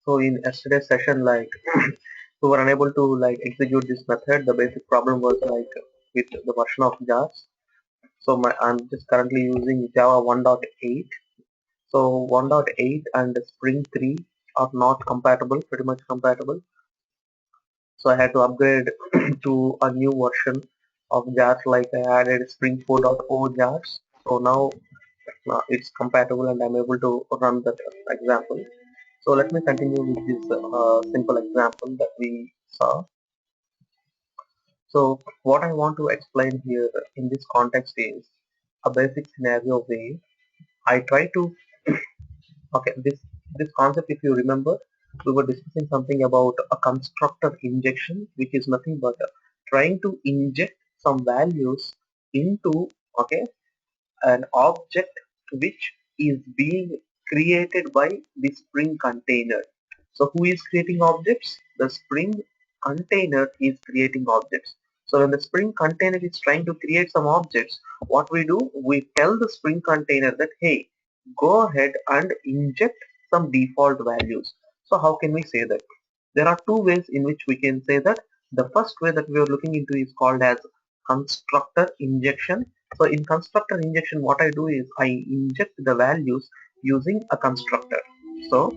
So in yesterday's session, like we were unable to like execute this method. The basic problem was like with the version of jars. So I'm just currently using Java 1.8. So 1.8 and Spring 3 are not compatible, pretty much compatible. So I had to upgrade to a new version of jars. Like I added Spring 4.0 jars. So now it's compatible and I'm able to run that example. So let me continue with this simple example that we saw. So what I want to explain here in this context is a basic scenario where I try to okay this concept, if you remember, we were discussing something about a constructor injection, which is nothing but trying to inject some values into okay an object which is being created by the Spring container. So who is creating objects? The Spring container is creating objects. So when the Spring container is trying to create some objects, what we do, we tell the Spring container that, hey, go ahead and inject some default values. So how can we say that? There are two ways in which we can say that. The first way that we are looking into is called as constructor injection. So in constructor injection, what I do is I inject the values using a constructor. So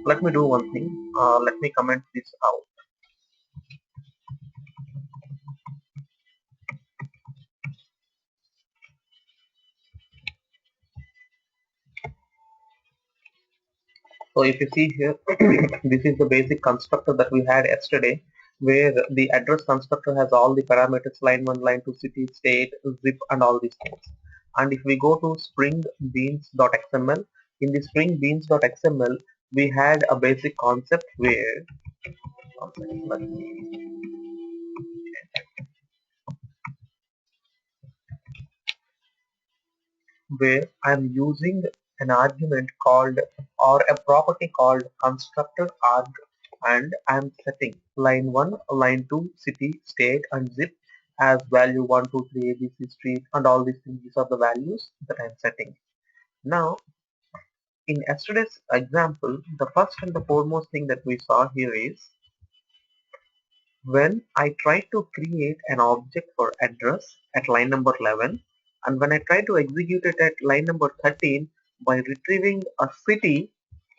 let me do one thing. Let me comment this out. So if you see here, this is the basic constructor that we had yesterday, where the address constructor has all the parameters line 1, line 2, city, state, zip, and all these things. And if we go to spring beans.xml, in the spring beans.xml, we had a basic concept where, one second, let me where I'm using an argument called or a property called constructor arg, and I'm setting line 1, line 2, city, state, and zip as value 1, 2, 3, ABC street, and all these things. These are the values that I'm setting. Now, in yesterday's example, the first and the foremost thing that we saw here is when I try to create an object for address at line number 11, and when I try to execute it at line number 13 by retrieving a city,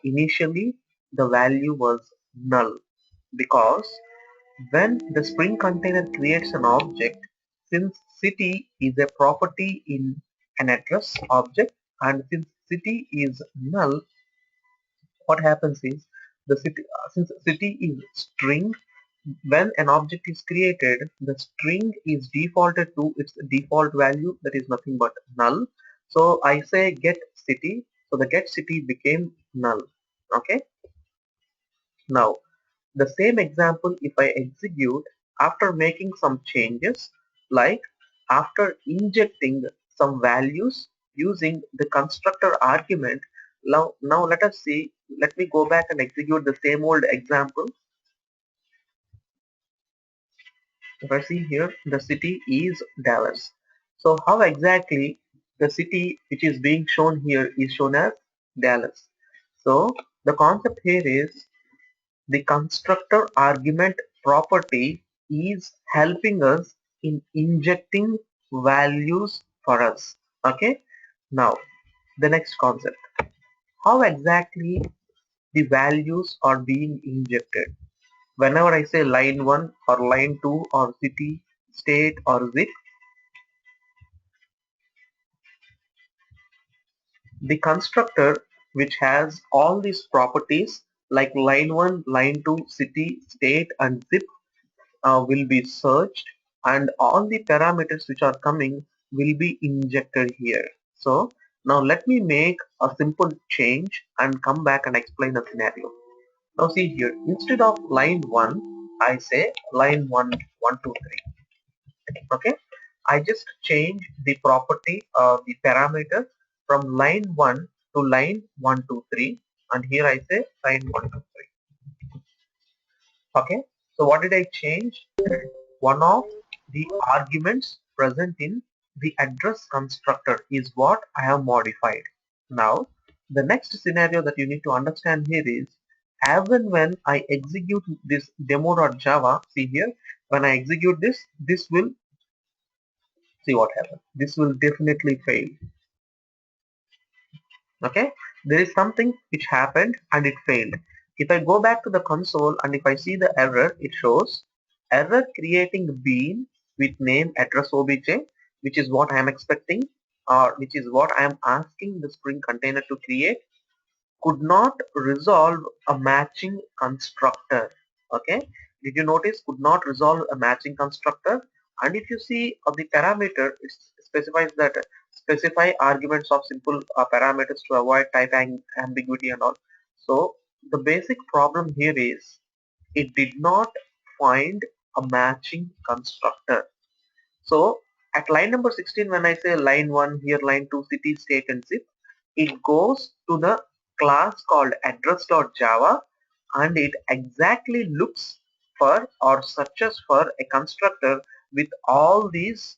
initially the value was null, because when the Spring container creates an object, since city is a property in an address object, and since city is null, what happens is the city, since city is string, when an object is created, the string is defaulted to its default value, that is nothing but null. So I say get city, so the get city became null. Okay. Now the same example, if I execute after making some changes, like after injecting some values using the constructor argument. Now let us see, let me go back and execute the same old example. If I see here, the city is Dallas. So how exactly the city which is being shown here is shown as Dallas? So the concept here is the constructor argument property is helping us in injecting values for us. Okay. Now the next concept. How exactly the values are being injected? Whenever I say line 1 or line 2 or city, state or zip, the constructor which has all these properties like line 1, line 2, city, state and zip will be searched, and all the parameters which are coming will be injected here. So now let me make a simple change and come back and explain the scenario. Now see here, instead of line 1, I say line 1, 1, 2, 3. Okay, I just change the property the parameter from line 1 to line 1 2 3, and here I say line 1 2 3. Okay, so what did I change? One of the arguments present in the address constructor is what I have modified. Now the next scenario that you need to understand here is As and when I execute this demo.java, see here, when I execute this, this will, see what happens. This will definitely fail. Okay, there is something which happened and it failed. If I go back to the console and if I see the error, it shows error creating bean with name address obj, which is what I am expecting, or which is what I am asking the Spring container to create, could not resolve a matching constructor. Okay, did you notice could not resolve a matching constructor? And if you see of the parameter, it specifies that specify arguments of simple parameters to avoid type ambiguity and all. So the basic problem here is it did not find a matching constructor. So at line number 16, when I say line 1 here, line 2 city state and zip, it goes to the class called address.java and it exactly looks for or searches for a constructor with all these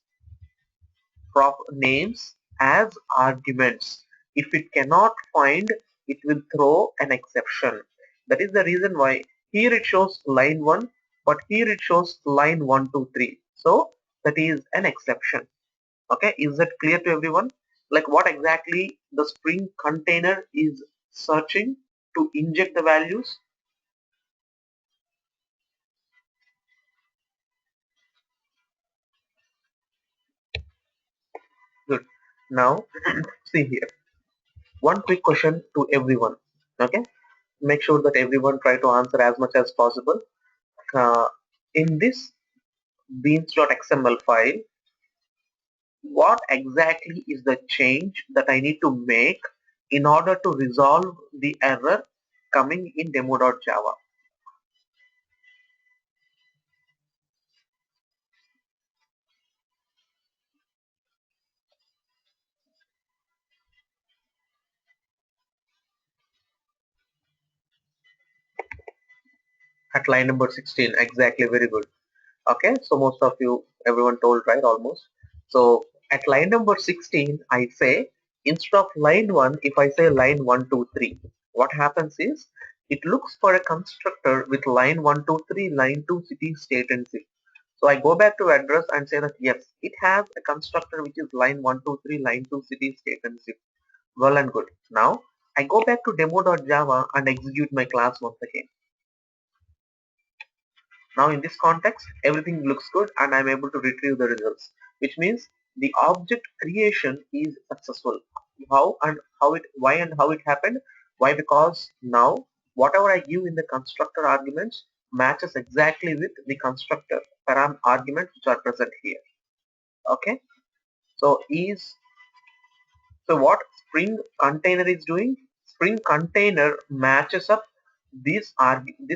prop names as arguments. If it cannot find, it will throw an exception. That is the reason why here it shows line 1 but here it shows line 1 2 3. So that is an exception. Okay, is that clear to everyone? Like what exactly the Spring container is searching to inject the values? Good. Now see here, one quick question to everyone. Okay, make sure that everyone try to answer as much as possible. uh, in this beans.xml file, what exactly is the change that I need to make in order to resolve the error coming in demo.java? At line number 16, exactly, very good. Okay, so most of you, everyone told right almost. So at line number 16, I say instead of line 1, if I say line 1 2 3, what happens is it looks for a constructor with line 1 2 3, line 2 city state and zip. So I go back to address and say that yes, it has a constructor which is line 1 2 3, line 2 city state and zip. Well and good. Now I go back to demo.java and execute my class once again. Now in this context, everything looks good and I'm able to retrieve the results, which means the object creation is successful. Why and how it happened? Why? Because now whatever I give in the constructor arguments matches exactly with the constructor param arguments which are present here. Okay. So what Spring container is doing? Spring container matches up this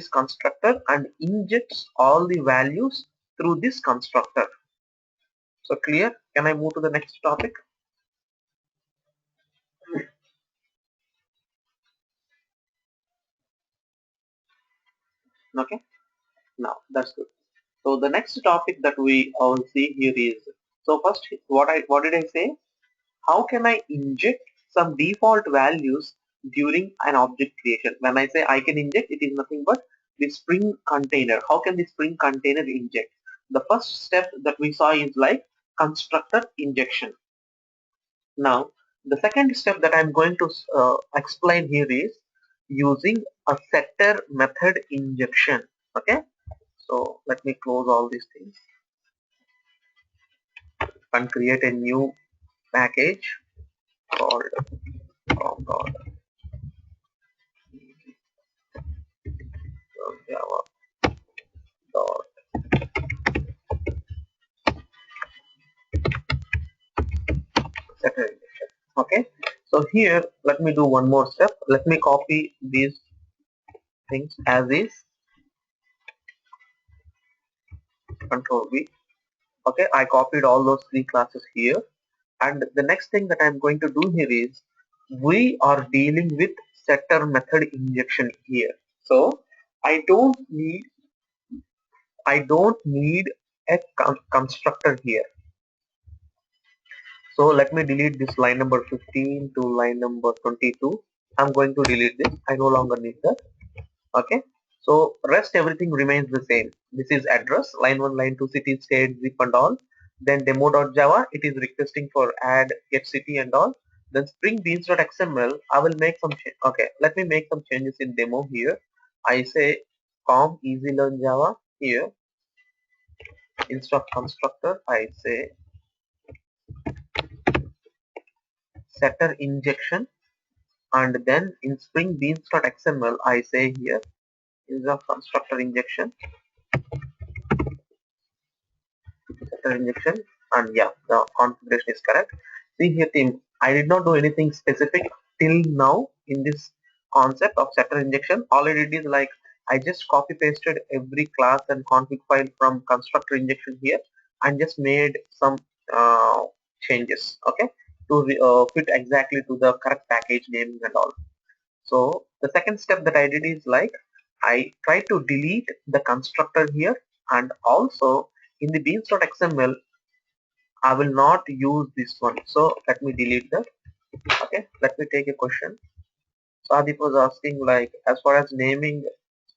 constructor and injects all the values through this constructor. So clear? Can I move to the next topic? Okay. Now that's good. So the next topic that we all see here is, so first what did I say? How can I inject some default values during an object creation? When I say I can inject, it is nothing but the Spring container. How can the Spring container inject? The first step that we saw is like constructor injection. Now, the second step that I'm going to explain here is using a setter method injection. Okay, so let me close all these things and create a new package called com.java.setter injection. Okay, so here let me do one more step. Let me copy these things as is, control V. Okay, I copied all those three classes here, and the next thing that I'm going to do here is we are dealing with setter method injection here. So I don't need a constructor here. So let me delete this line number 15 to line number 22. I'm going to delete this. I no longer need that. Okay, so rest everything remains the same. This is address, line 1, line 2, city, state, zip and all. Then demo.java, it is requesting for add get city and all. Then spring beans.xml, I will make some okay, let me make some changes in demo here. I say com easy learn java here. Instead of constructor, I say setter injection, and then in spring beans.xml, I say here instead of constructor injection, setter injection, and yeah, the configuration is correct. See here team, I did not do anything specific till now in this concept of setter injection. All I did is like I just copy pasted every class and config file from constructor injection here and just made some changes, okay, to fit exactly to the correct package name and all. So the second step that I did is like I try to delete the constructor here, and also in the beans.xml I will not use this one. So let me delete that. Okay, let me take a question. Sadip was asking like as far as naming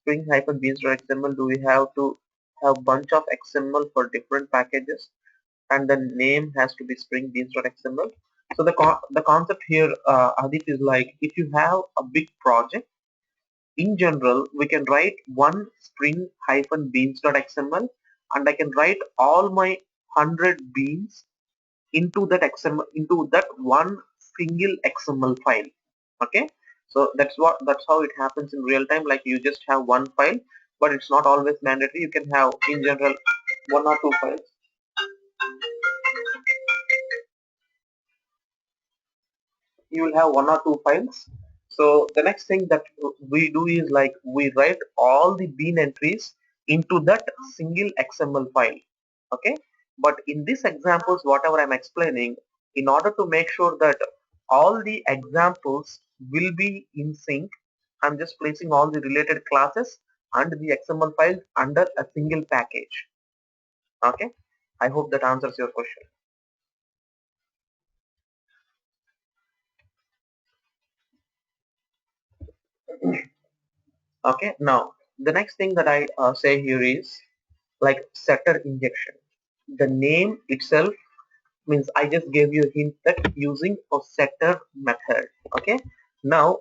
spring-beans.xml, do we have to have bunch of XML for different packages and the name has to be spring beans.xml? So the concept here, Adit, is like if you have a big project, in general, we can write one spring-beans.xml and I can write all my 100 beans into that XML, into that one single XML file. Okay, so that's how it happens in real time. Like you just have one file, but it's not always mandatory. You can have in general one or two files. You will have one or two files. So the next thing that we do is like we write all the bean entries into that single XML file. Okay, but in these examples, whatever I'm explaining, in order to make sure that all the examples will be in sync, I'm just placing all the related classes and the XML files under a single package. Okay, I hope that answers your question. Okay, now the next thing that I say here is like setter injection. The name itself means I just gave you a hint that using a setter method. Okay, now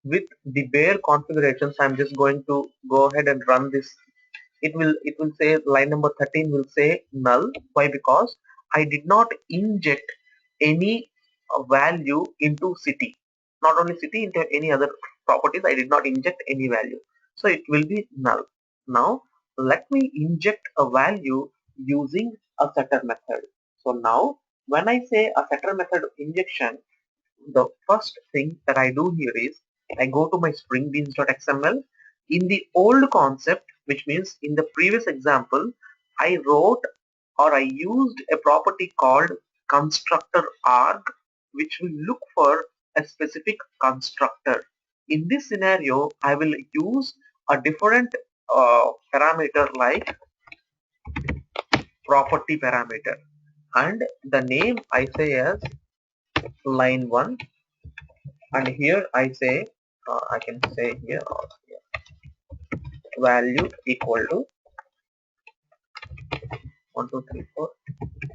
with the bare configurations, I'm just going to go ahead and run this. It will say line number 13 will say null. Why? Because I did not inject any value into city. Not only city, into any other properties, I did not inject any value. So it will be null. Now let me inject a value using a setter method. So now when I say a setter method injection, the first thing that I do here is I go to my springbeans.xml. In the old concept, which means in the previous example, I wrote or I used a property called constructor arg, which will look for a specific constructor. In this scenario, I will use a different parameter like property parameter, and the name I say as line 1, and here I say I can say here value equal to 1 2 3 4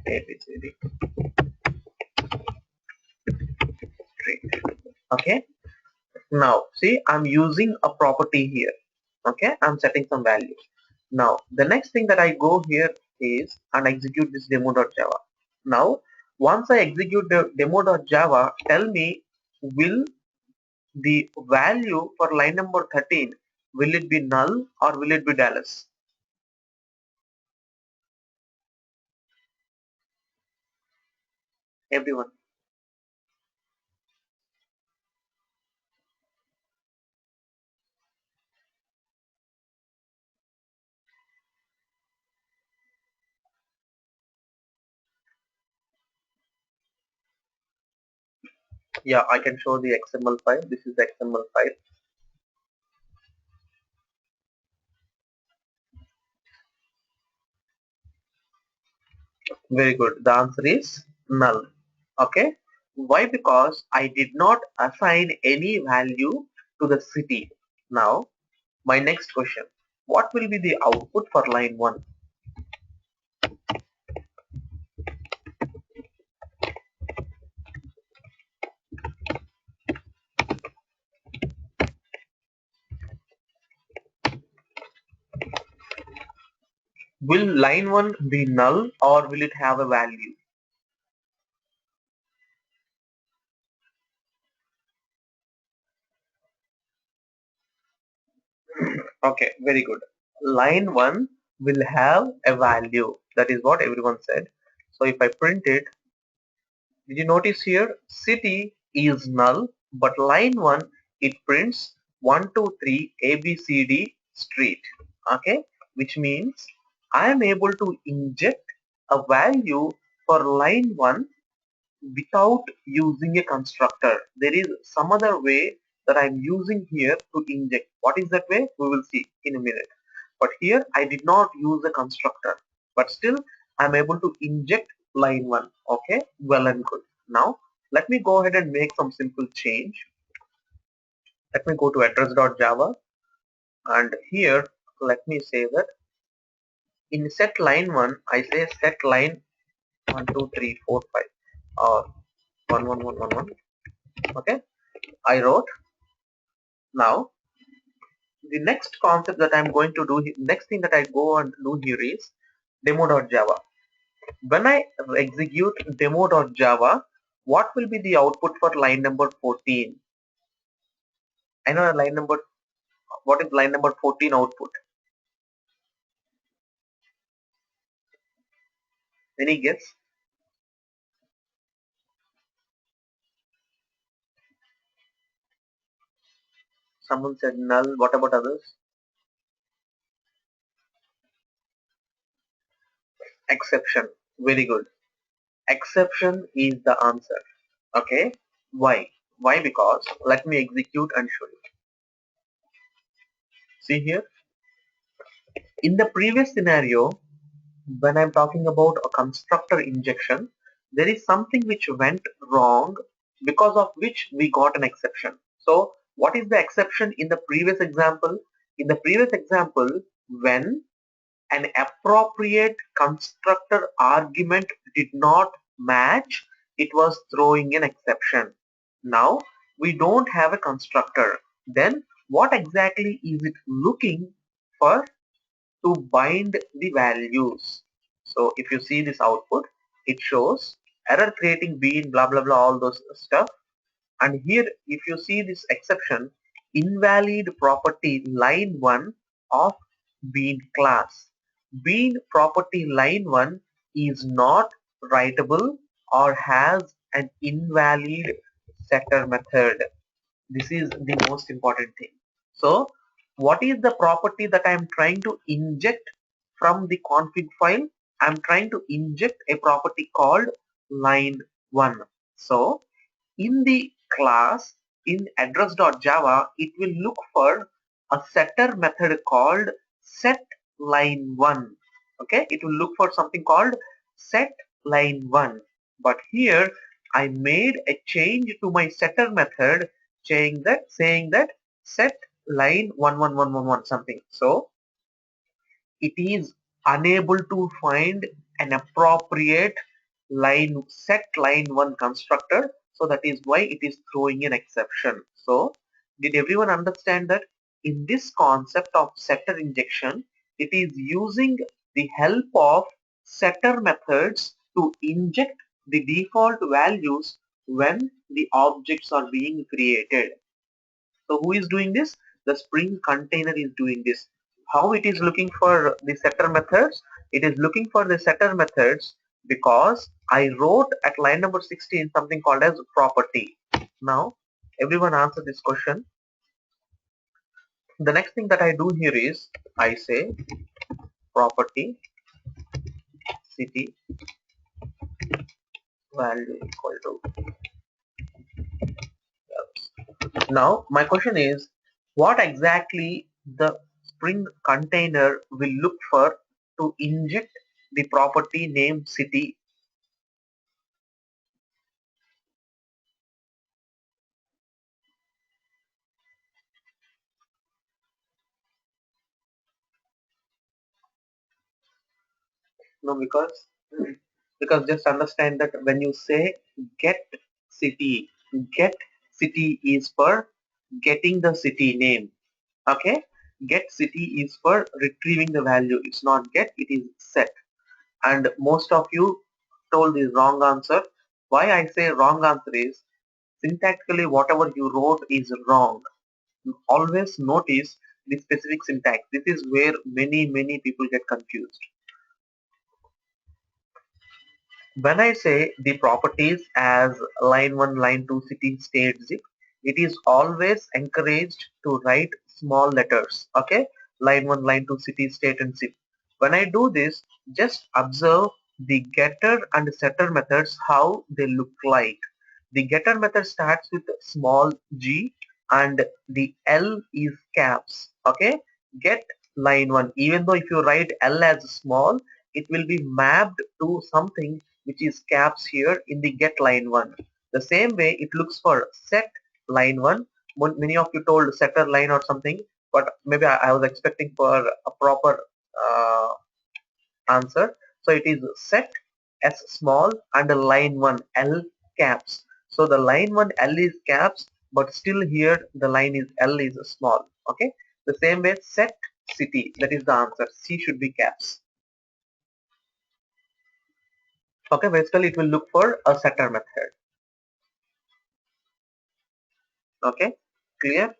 abcd string. Okay, now see I'm using a property here. Okay, I'm setting some values. Now the next thing that I go here is and execute this demo.java. Now once I execute the demo.java, tell me, will the value for line number 13, will it be null or will it be Dallas? Everyone. Yeah, I can show the XML file. This is the XML file. Very good. The answer is null. Okay. Why? Because I did not assign any value to the city. Now, My next question, what will be the output for line 1? Will line 1 be null or will it have a value? Okay, very good. Line 1 will have a value. That is what everyone said. So if I print it, did you notice here city is null, but line 1 it prints 1, 2, 3 ABCD street. Okay, which means I am able to inject a value for line 1 without using a constructor. There is some other way that I'm using here to inject. What is that way? We will see in a minute. But here I did not use a constructor, but still I'm able to inject line 1. Okay, well and good. Now let me go ahead and make some simple change. Let me go to address.java, and here let me say that in set line 1 I say set line 1, 2, 3, 4, 5 or 1, 1, 1, 1, 1. Okay, I wrote. Now the next concept that I'm going to do, next thing that I go and do here is demo.java. When I execute demo.java, what will be the output for line number 14? I know line number, what is line number 14 output? Any guess? Someone said null. What about others? Exception. Very good. Exception is the answer. Okay. Why? Why? Because let me execute and show you. See here. In the previous scenario, when I'm talking about a constructor injection, there is something which went wrong because of which we got an exception. So what is the exception in the previous example? In the previous example, when an appropriate constructor argument did not match, it was throwing an exception. Now we don't have a constructor. Then what exactly is it looking for? To bind the values. So if you see this output, it shows error creating bean, blah blah blah, all those stuff. And here if you see this exception, invalid property line 1 of bean class. Bean property line 1 is not writable or has an invalid setter method. This is the most important thing. So what is the property that I am trying to inject from the config file? I am trying to inject a property called line 1. So in the class in address.java, it will look for a setter method called set line 1. Okay, it will look for something called set line 1. But here I made a change to my setter method saying that set line 11111 something. So it is unable to find an appropriate line set line 1 constructor, so that is why it is throwing an exception. So did everyone understand that in this concept of setter injection, it is using the help of setter methods to inject the default values when the objects are being created. So who is doing this? The Spring container is doing this. How it is looking for the setter methods? It is looking for the setter methods because I wrote at line number 16 something called as property. Now everyone answer this question. The next thing that I do here is I say property city value equal to. Now my question is, what exactly the Spring container will look for to inject the property name city? No, because just understand that when you say get city, get city is for getting the city name. Okay, get city is for retrieving the value. It's not get, it is set. And most of you told the wrong answer. Why I say wrong answer is syntactically whatever you wrote is wrong. Always notice the specific syntax. This is where many people get confused. When I say the properties as line 1, line 2, city, state, zip, it is always encouraged to write small letters. Okay, line 1, line 2, city, state, and zip. When I do this, just observe the getter and setter methods, how they look like. The getter method starts with small g and the L is caps. Okay, get line 1. Even though if you write L as small, it will be mapped to something which is caps here in the get line 1. The same way it looks for set line 1. Many of you told setter line or something, but maybe I was expecting for a proper answer. So it is set S small and the line 1 L caps. So the line 1 L is caps, but still here the line is L is small. Okay. The same way set city, that is the answer. C should be caps. Okay, basically it will look for a setter method. Okay, clear?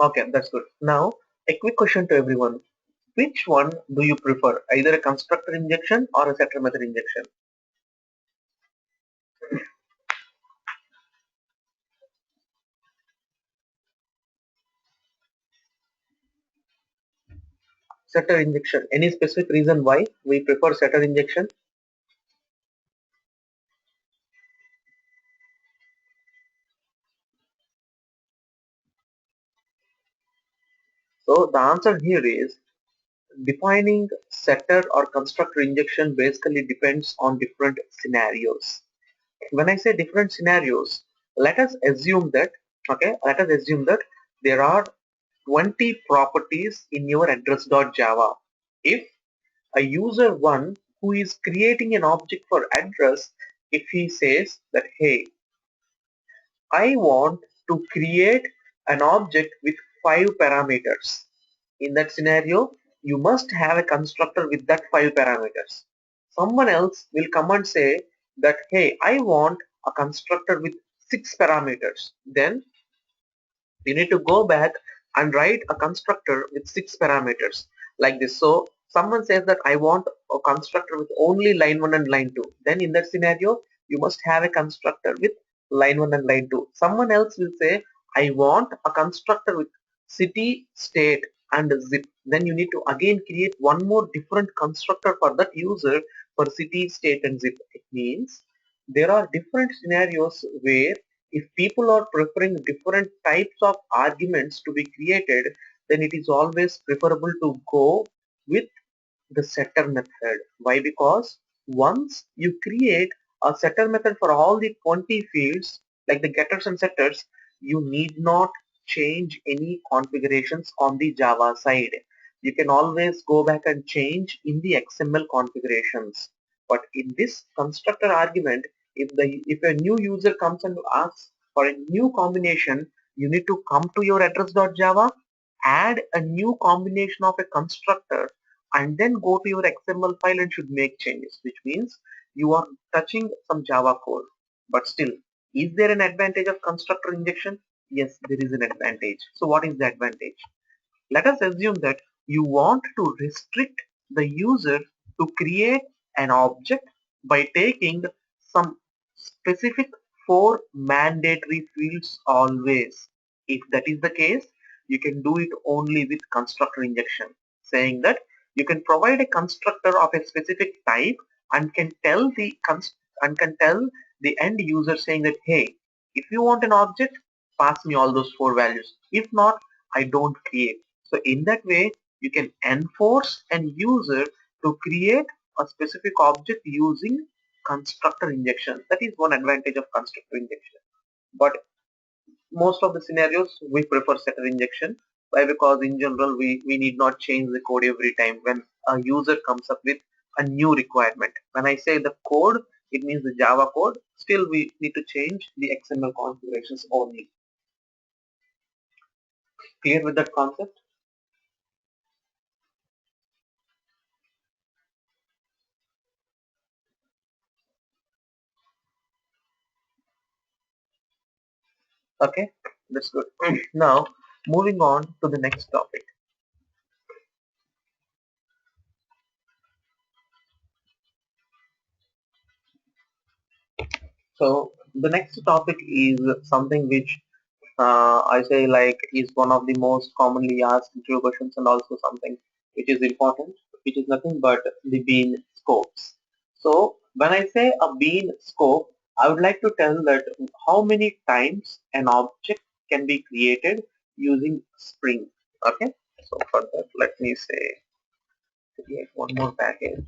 Okay, that's good. Now, a quick question to everyone. Which one do you prefer? Either a constructor injection or a setter method injection? Setter injection. Any specific reason why we prefer setter injection? So the answer here is defining setter or constructor injection basically depends on different scenarios. When I say different scenarios, let us assume that, okay, let us assume that there are 20 properties in your address.java. If a user one who is creating an object for address, if he says that, hey, I want to create an object with 5 parameters. In that scenario, you must have a constructor with that 5 parameters. Someone else will come and say that, hey, I want a constructor with 6 parameters. Then you need to go back and write a constructor with 6 parameters like this. So someone says that I want a constructor with only line 1 and line 2. Then in that scenario, you must have a constructor with line 1 and line 2. Someone else will say I want a constructor with city, state and zip. Then you need to again create one more different constructor for that user for city, state and zip. It means there are different scenarios where if people are preferring different types of arguments to be created, then it is always preferable to go with the setter method. Why? Because once you create a setter method for all the 20 fields, like the getters and setters, you need not change any configurations on the Java side. You can always go back and change in the XML configurations. But in this constructor argument, if a new user comes and asks for a new combination, you need to come to your address.java, add a new combination of a constructor and then go to your XML file and should make changes, which means you are touching some Java code. But still, is there an advantage of constructor injection? Yes, there is an advantage. So what is the advantage? Let us assume that you want to restrict the user to create an object by taking some specific 4 mandatory fields always. If that is the case, you can do it only with constructor injection, saying that you can provide a constructor of a specific type and can tell the end user saying that, hey, if you want an object, pass me all those 4 values. If not, I don't create. So in that way, you can enforce an user to create a specific object using constructor injection. That is one advantage of constructor injection. But most of the scenarios we prefer setter injection. Why? Because in general we need not change the code every time when a user comes up with a new requirement. When I say the code, it means the Java code. Still we need to change the XML configurations only. Clear with that concept? Okay, that's good. Now moving on to the next topic. So the next topic is something which I say like is one of the most commonly asked interview questions and also something which is important, which is nothing but the bean scopes. So when I say a bean scope, I would like to tell that how many times an object can be created using Spring. Okay. So for that, let me say create one more package,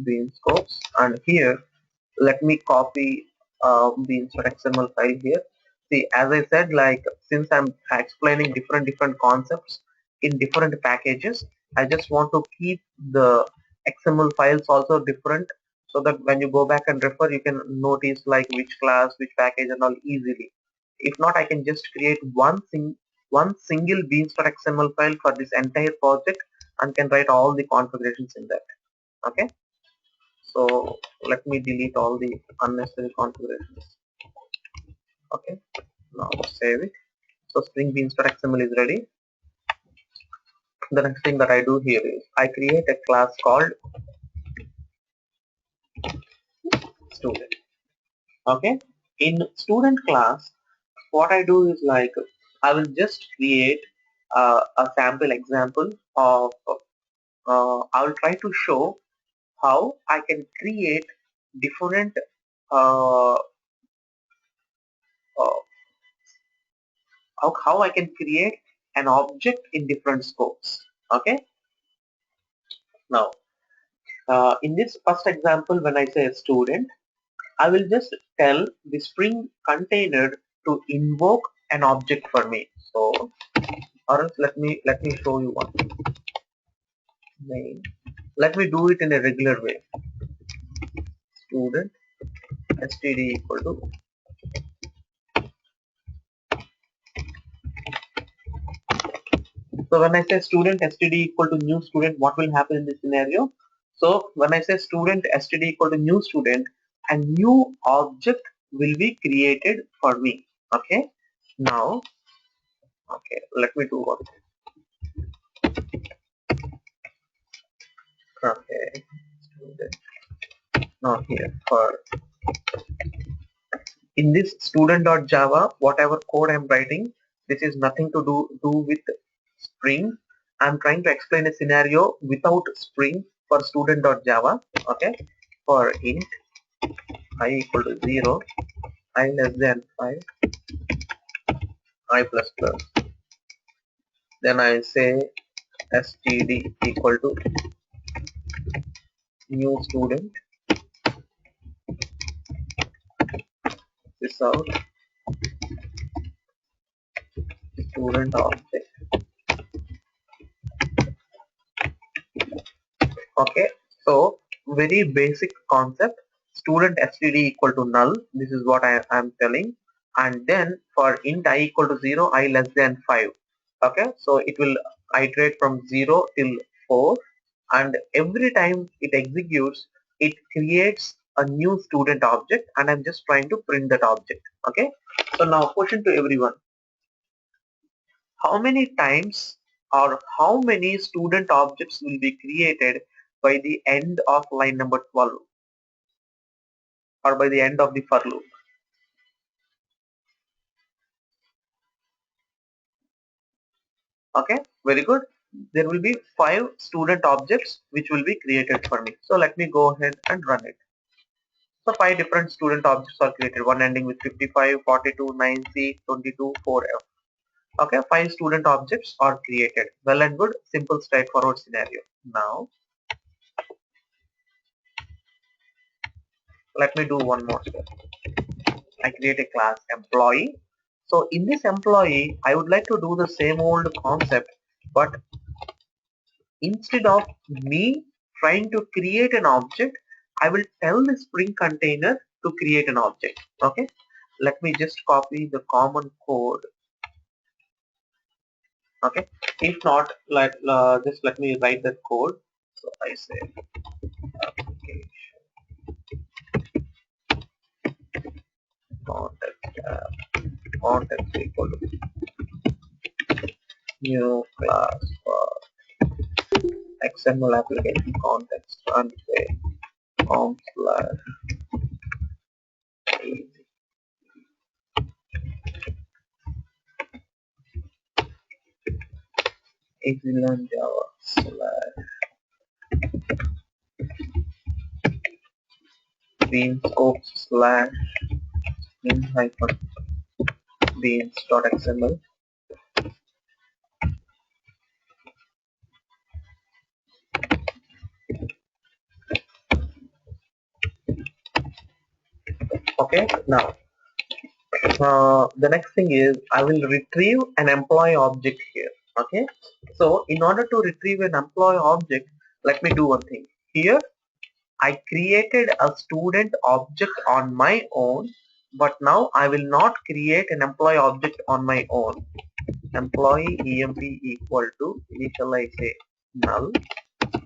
bean scopes, and here let me copy the XML file here. See, as I said, like since I'm explaining different concepts in different packages, I just want to keep the XML files also different so that when you go back and refer, you can notice like which class, which package and all easily. If not, I can just create one single beans.xml file for this entire project and can write all the configurations in that. Okay. So let me delete all the unnecessary configurations. Okay, now save it. So Spring Beans.xml is ready. The next thing that I do here is I create a class called student. Okay, in student class, what I do is like I will just create a sample example of I will try to show how I can create different uh, uh, how I can create an object in different scopes. Okay, now in this first example, when I say a student, I will just tell the Spring container to invoke an object for me. So, or else let me show you one main. Let me do it in a regular way. Student std equal to. So when I say student std equal to new student, what will happen in this scenario? So when I say student std equal to new student, a new object will be created for me. Okay. Now, okay, let me do one. Okay, student. Now here for in this student.java, whatever code I'm writing, this is nothing to do with Spring. I'm trying to explain a scenario without Spring for student.java. Okay, for int I equal to 0, I less than 5, I plus plus. Then I say std equal to new student. This out student object. Okay, so very basic concept. Student std equal to null. This is what I am telling. And then for int I equal to 0, I less than 5. Okay, so it will iterate from 0 till 4, and every time it executes, it creates a new student object, and I'm just trying to print that object. Okay, so now question to everyone: how many times or how many student objects will be created by the end of line number 12 or by the end of the for loop? Okay, very good. There will be 5 student objects which will be created for me. So let me go ahead and run it. So 5 different student objects are created, one ending with 55, 42, 9C, 22, 4F. Okay, 5 student objects are created. Well and good, simple straightforward scenario. Now let me do one more step. I create a class employee. So in this employee, I would like to do the same old concept, but instead of me trying to create an object, I will tell the Spring container to create an object. Okay, let me just copy the common code. Okay, if not, just let me write that code. So I say application context context equal to new class for XML application context and say com slash easy learn Java slash bean scope slash in hyphen beans.xml. Okay, now the next thing is I will retrieve an employee object here. Okay, so in order to retrieve an employee object, let me do one thing here. I created a student object on my own, but now I will not create an employee object on my own. Employee emp equal to initialize a null.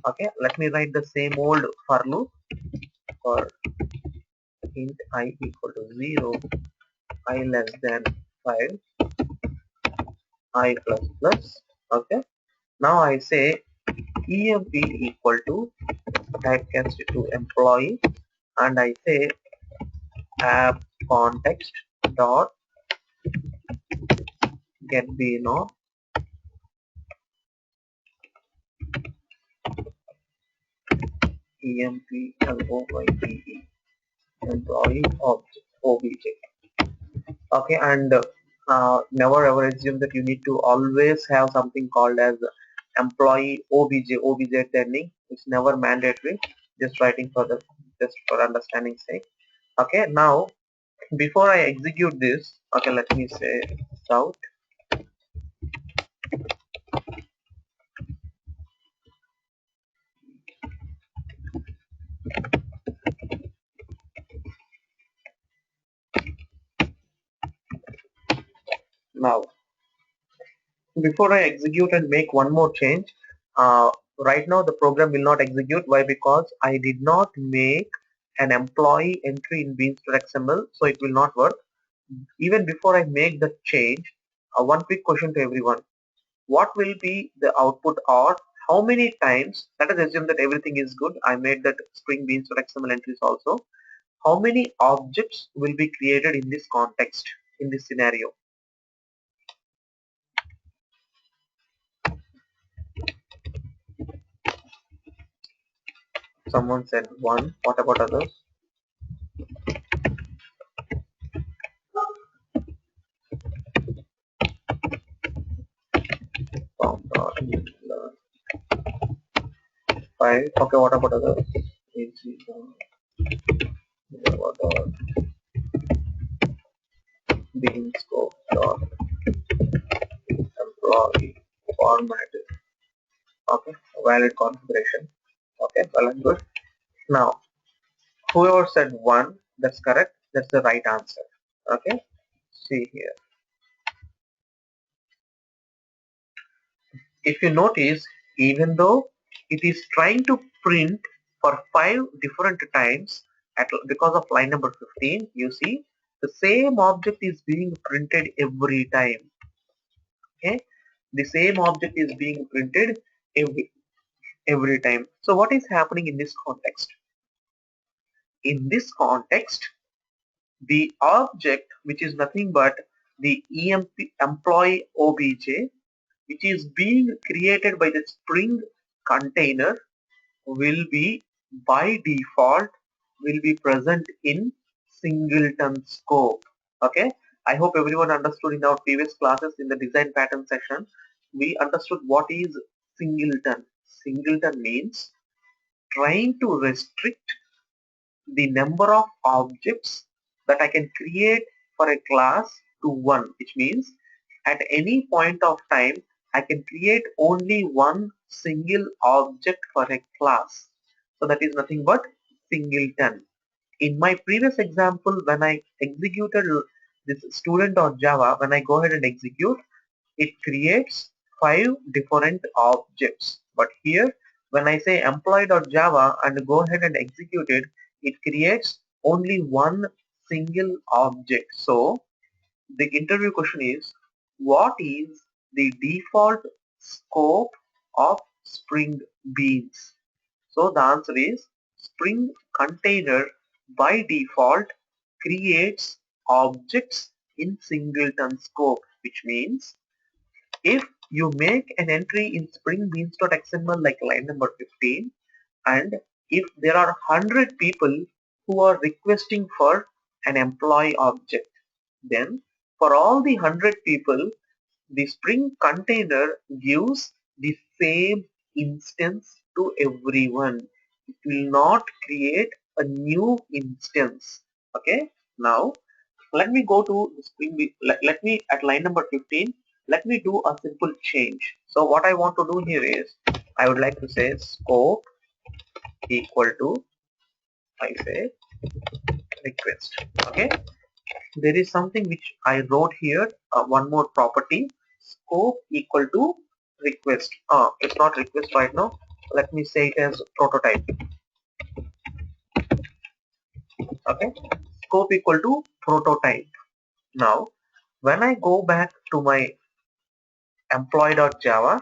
Okay, let me write the same old for loop for int I equal to 0, I less than 5, I plus plus. Okay, now I say emp equal to typecast to employee, and I say app context dot get bno emp loye employee object obj. Okay, and never ever assume that you need to always have something called as employee obj at the ending. It's never mandatory, just writing for the just for understanding sake. Okay, now before I execute this, okay, let me say out. Now before I execute and make one more change, right now the program will not execute. Why? Because I did not make an employee entry in beans.xml, so it will not work. Even before I make the change, one quick question to everyone: what will be the output, or how many times? Let us assume that everything is good. I made that Spring Beans.xml entries also. How many objects will be created in this context, in this scenario? Someone said one. What about others? Five. Okay. What about others? Easy. What about bean scope dot employee formatted? Okay. Valid configuration. Okay. Well and good. Now, whoever said one, that's correct. That's the right answer. Okay. See here. If you notice, even though it is trying to print for 5 different times because of line number 15, you see the same object is being printed every time. Okay, the same object is being printed every time. So what is happening in this context? In this context, the object, which is nothing but the emp employee obj, which is being created by the Spring container, will be by default will be present in singleton scope. Okay, I hope everyone understood in our previous classes in the design pattern section. We understood what is singleton. Singleton means trying to restrict the number of objects that I can create for a class to 1, which means at any point of time I can create only one single object for a class. So that is nothing but singleton. In my previous example, when I executed this student.java, when I go ahead and execute, it creates 5 different objects. But here, when I say employee.java and go ahead and execute it, it creates only one single object. So the interview question is, what is the default scope of Spring Beans? So the answer is, Spring Container by default creates objects in singleton scope, which means if you make an entry in Spring Beans.xml like line number 15, and if there are 100 people who are requesting for an employee object, then for all the 100 people, the Spring container gives the same instance to everyone. It will not create a new instance. Okay. Now let me go to Spring. Let me at line number 15. Let me do a simple change. So what I want to do here is I would like to say scope equal to, I say, request. Okay. There is something which I wrote here, one more property, scope equal to request. It's not request right now. Let me say it as prototype. Okay, scope equal to prototype. Now when I go back to my employee.java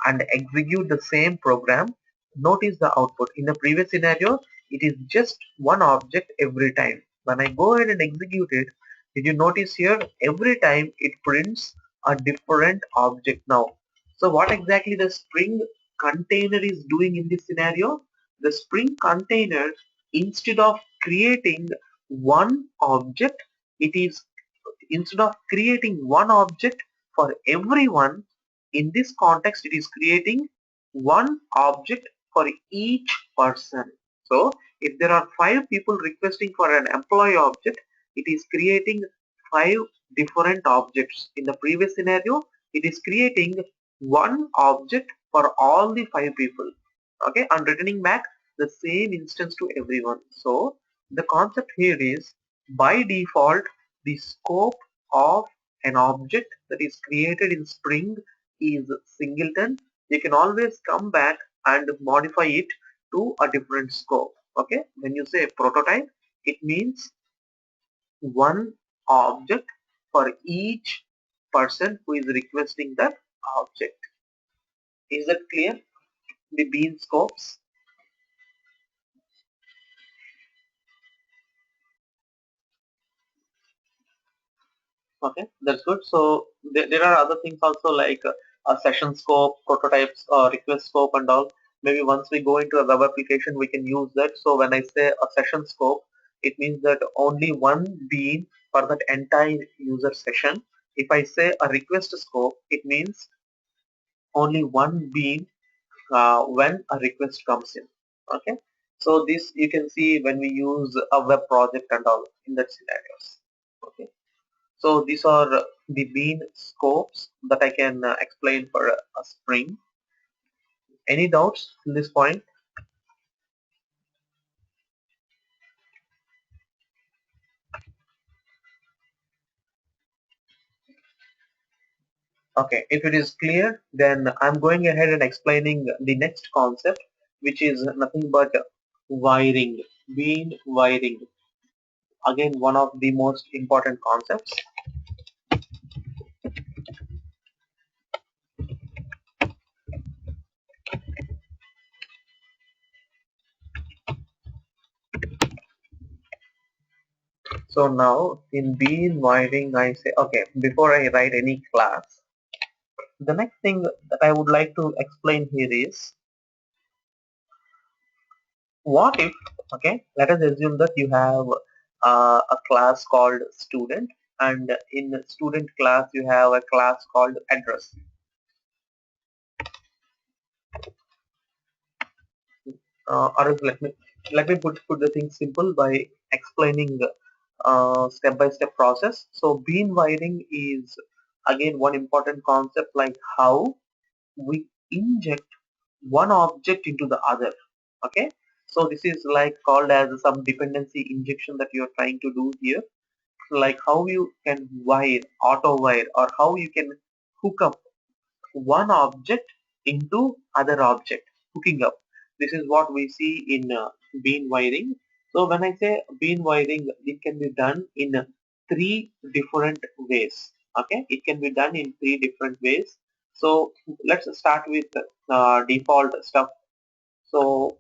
and execute the same program, notice the output. In the previous scenario, it is just one object every time. When I go ahead and execute it, did you notice here every time it prints a different object now? So what exactly the Spring container is doing in this scenario? The Spring container, instead of creating one object, it is instead of creating one object for everyone, in this context it is creating one object for each person. So if there are 5 people requesting for an employee object, it is creating 5 different objects. In the previous scenario, it is creating one object for all the 5 people. Okay, and returning back the same instance to everyone. So the concept here is, by default, the scope of an object that is created in Spring is singleton. You can always come back and modify it to a different scope. Okay, when you say prototype, it means one object for each person who is requesting that object. Is that clear? The bean scopes. Okay, that's good. So there are other things also like a session scope, prototypes, request scope and all. Maybe once we go into a web application, we can use that. So when I say a session scope, it means that only one bean for that entire user session. If I say a request scope, it means only one bean when a request comes in. Okay. So this you can see when we use a web project and all in that scenarios. Okay. So these are the bean scopes that I can explain for a Spring. Any doubts in this point? Okay, if it is clear, then I'm going ahead and explaining the next concept, which is nothing but wiring, bean wiring. Again, one of the most important concepts. So now in bean wiring, I say, okay, before I write any class, the next thing that I would like to explain here is, what if, okay, let us assume that you have a class called student, and in student class you have a class called address. Or else let me let me put the thing simple by explaining step-by-step process. So bean wiring is again one important concept, like how we inject one object into the other. Okay, so this is like called as some dependency injection that you are trying to do here, like how you can wire, auto wire, or how you can hook up one object into other object, hooking up. This is what we see in bean wiring. So when I say bean wiring, it can be done in three different ways. Okay, it can be done in three different ways. So let's start with default stuff. So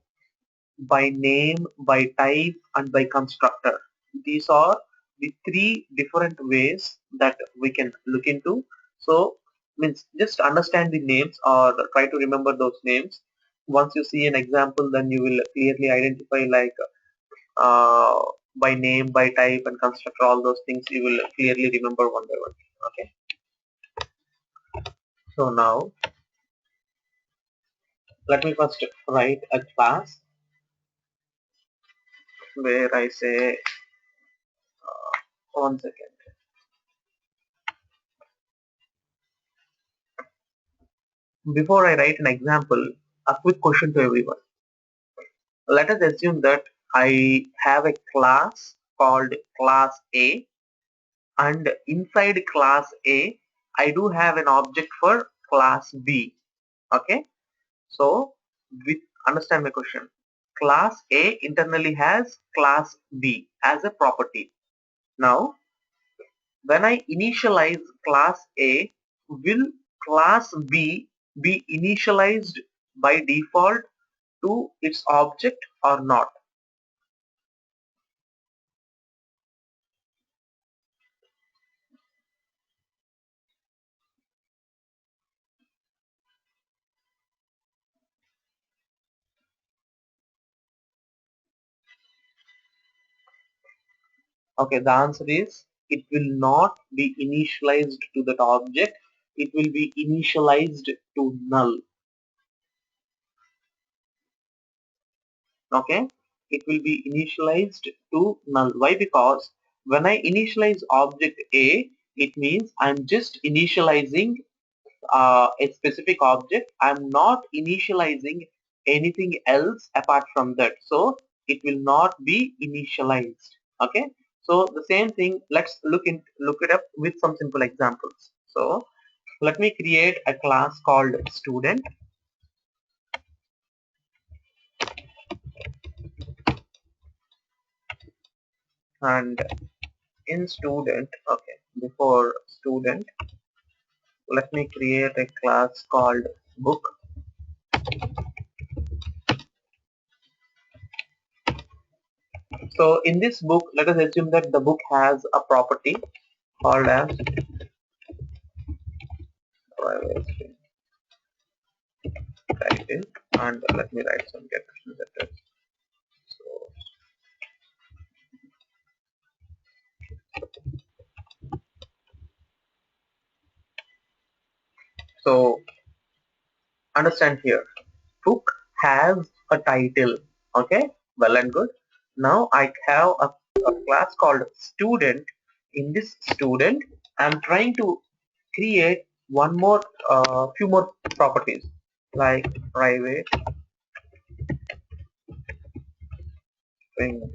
by name, by type, and by constructor. These are the three different ways that we can look into. So means just understand the names or try to remember those names. Once you see an example, then you will clearly identify, like uh, by name, by type, and constructor, all those things you will clearly remember one by one. Okay. So now let me first write a class where I say, 1 second. Before I write an example, a quick question to everyone. Let us assume that I have a class called class A, and inside class A, I do have an object for class B. Okay, so with understand my question. Class A internally has class B as a property. Now, when I initialize class A, will class B be initialized by default to its object or not? Okay, the answer is it will not be initialized to that object. It will be initialized to null. Okay, it will be initialized to null. Why? Because when I initialize object A, it means I'm just initializing a specific object. I'm not initializing anything else apart from that, so it will not be initialized. Okay, so the same thing, let's look it up with some simple examples. So let me create a class called student, and in student, okay, before student, let me create a class called book. So in this book, let us assume that the book has a property called as private title, and let me write some captions at it. So, so understand here, book has a title. Okay, well and good. Now I have a class called student. In this student, I'm trying to create one more few more properties, like private string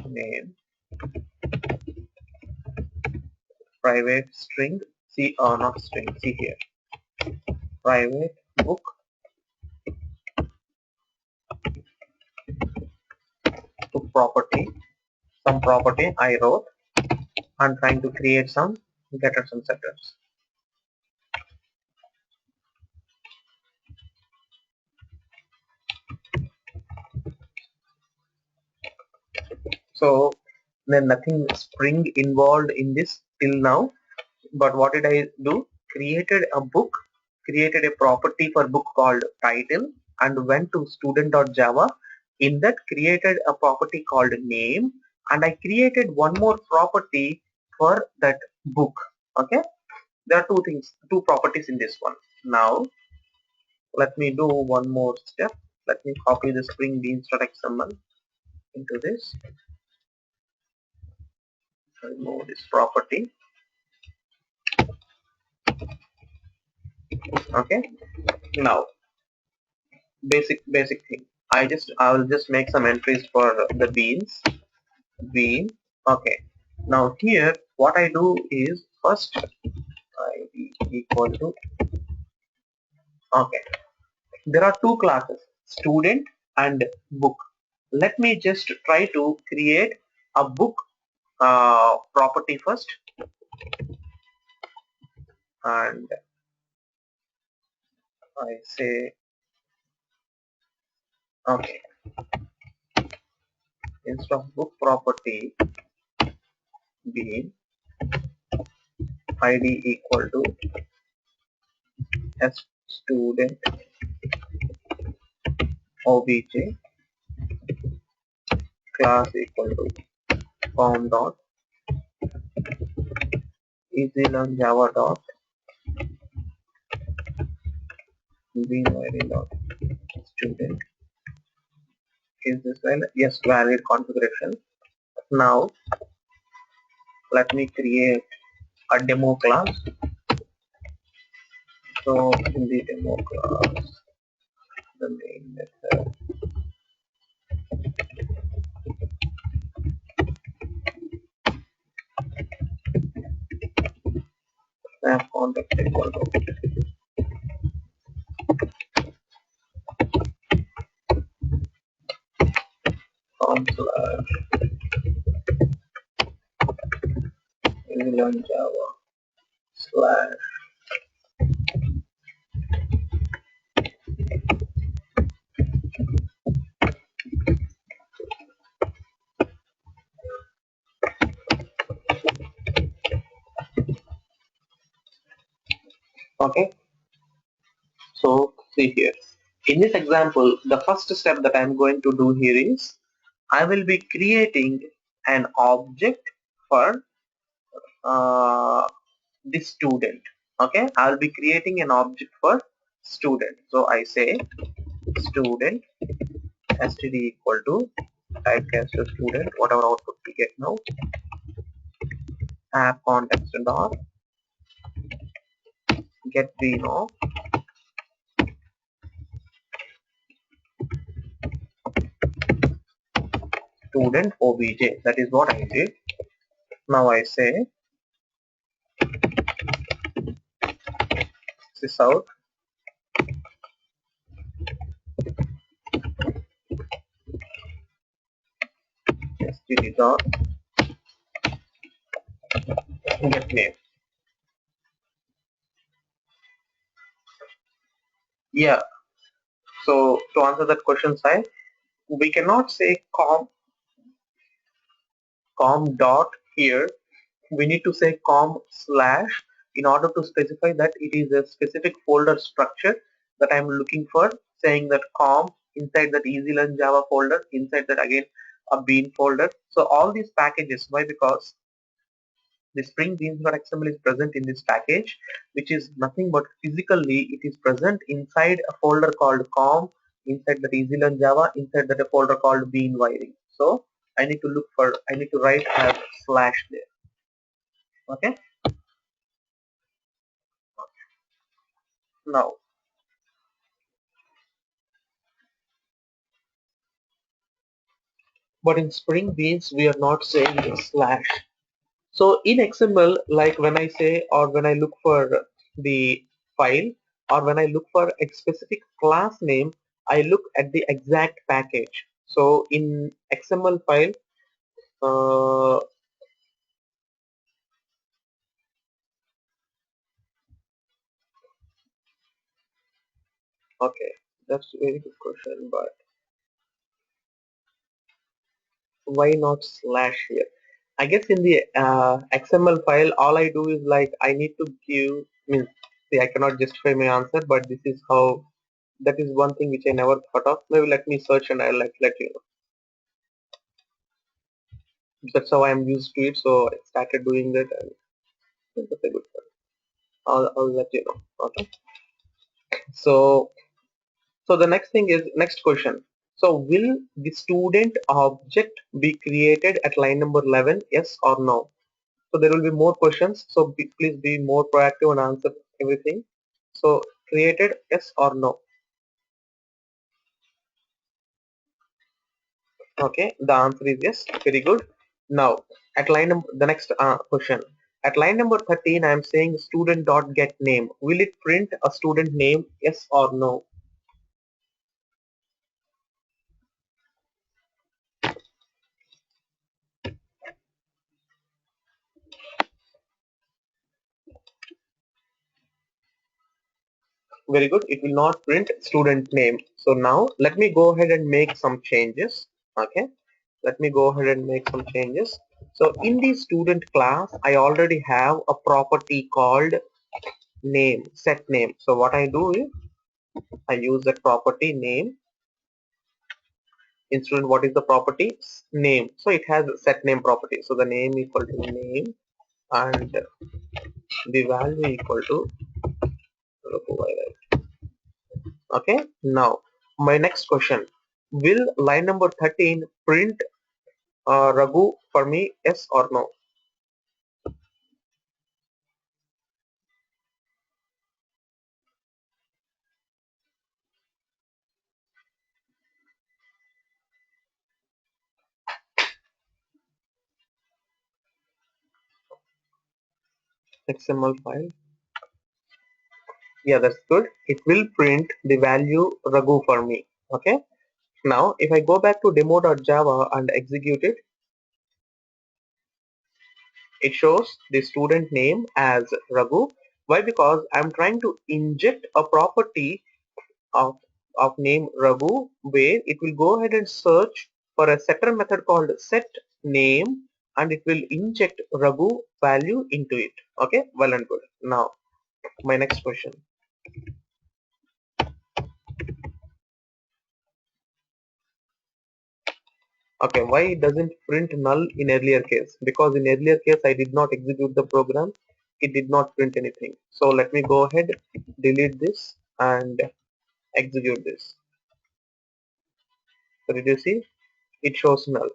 name, private string, see, not string, see here, private book to property, some property I wrote. I'm trying to create some getters and setters. So then nothing Spring involved in this till now. But what did I do? Created a book, created a property for book called title, and went to student.java. In that, created a property called name, and I created one more property for that book. Okay, there are two properties in this one. Now let me do one more step. Let me copy the Spring Beans.xml into this. Remove this property. Okay. Now, basic thing. I will just make some entries for the beans. Bean. Okay. Now here, what I do is first id equal to. Okay. There are two classes, student and book. Let me just try to create a book property first, and I say okay, instead of book property being id equal to as student obj class equal to form dot easylearn java dot binary dot student. Is this well? Yes, valid configuration. Now let me create a demo class. So in the demo class, the main method snap context equal to form slash learn java slash okay. So see here. In this example, the first step that I'm going to do here is I will be creating an object for the student. Okay, I'll be creating an object for student. So I say student std equal to typecast to student, whatever output we get now, app context dot get bean of student obj. That is what I did. Now I say this out std dot get name. Yeah. So to answer that question, Sai, we cannot say com dot here. We need to say com slash in order to specify that it is a specific folder structure that I'm looking for, saying that com inside that easylearn java folder, inside that again a bean folder. So all these packages, why? Because the Spring Beans.xml is present in this package, which is nothing but physically it is present inside a folder called com, inside that easylearn java, inside that a folder called bean wiring. So I need to write a slash there. Okay. Now, but in Spring Beans we are not saying a slash. So in XML, like when I say or when I look for the file or when I look for a specific class name, I look at the exact package. So in XML file, okay, that's a very good question, but why not slash here? I guess in the XML file, all I do is like I need to give, means see, I cannot justify my answer, but this is how, that is one thing which I never thought of. Maybe let me search and I'll let you know. That's how I'm used to it, so I started doing that, and that's a good one. I'll let you know. Okay. So So the next thing is next question. So will the student object be created at line number 11? Yes or no? So there will be more questions. So please be more proactive and answer everything. So created, yes or no? Okay, the answer is yes. Very good. Now at line number the next question. At line number 13, I am saying student dot get name. Will it print a student name? Yes or no? Very good. It will not print student name. So now let me go ahead and make some changes. Okay. Let me go ahead and make some changes. So in the student class, I already have a property called name, set name. So what I do is I use that property name. In student, what is the property? Name. So it has set name property. So the name equal to name and the value equal to okay. Now my next question. Will line number 13 print Raghu for me? Yes or no? XML file. Yeah, that's good. It will print the value Raghu for me. Okay. Now, if I go back to demo.java and execute it, it shows the student name as Raghu. Why? Because I'm trying to inject a property of, of name Raghu where it will go ahead and search for a setter method called set name and it will inject Raghu value into it. Okay, well and good. Now, my next question. Okay, why it doesn't print null in earlier case? Because in earlier case I did not execute the program, it did not print anything. So let me go ahead, delete this and execute this. So did you see? It shows null,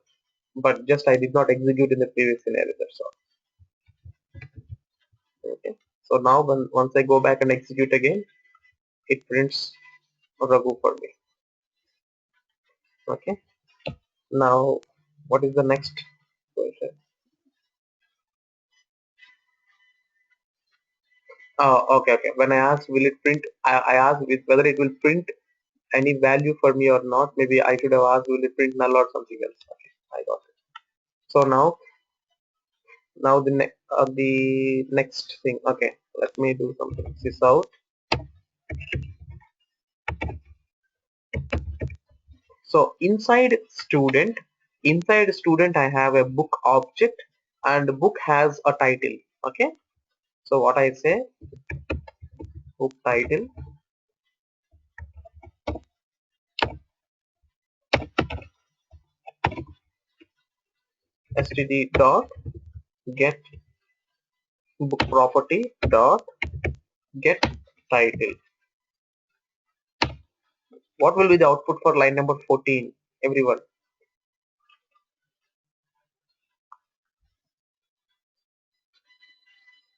but just I did not execute in the previous scenario. That's all. Okay. So now when once I go back and execute again, it prints Raghu for me. Okay. Now what is the next question? Okay, okay. When I ask will it print, I ask with whether it will print any value for me or not. Maybe I should have asked will it print null or something else. Okay, I got it. So now the next thing. Okay, let me do something. This out. So inside student I have a book object and book has a title. Okay, so what I say, book title std dot get book property dot get title. What will be the output for line number 14? Everyone,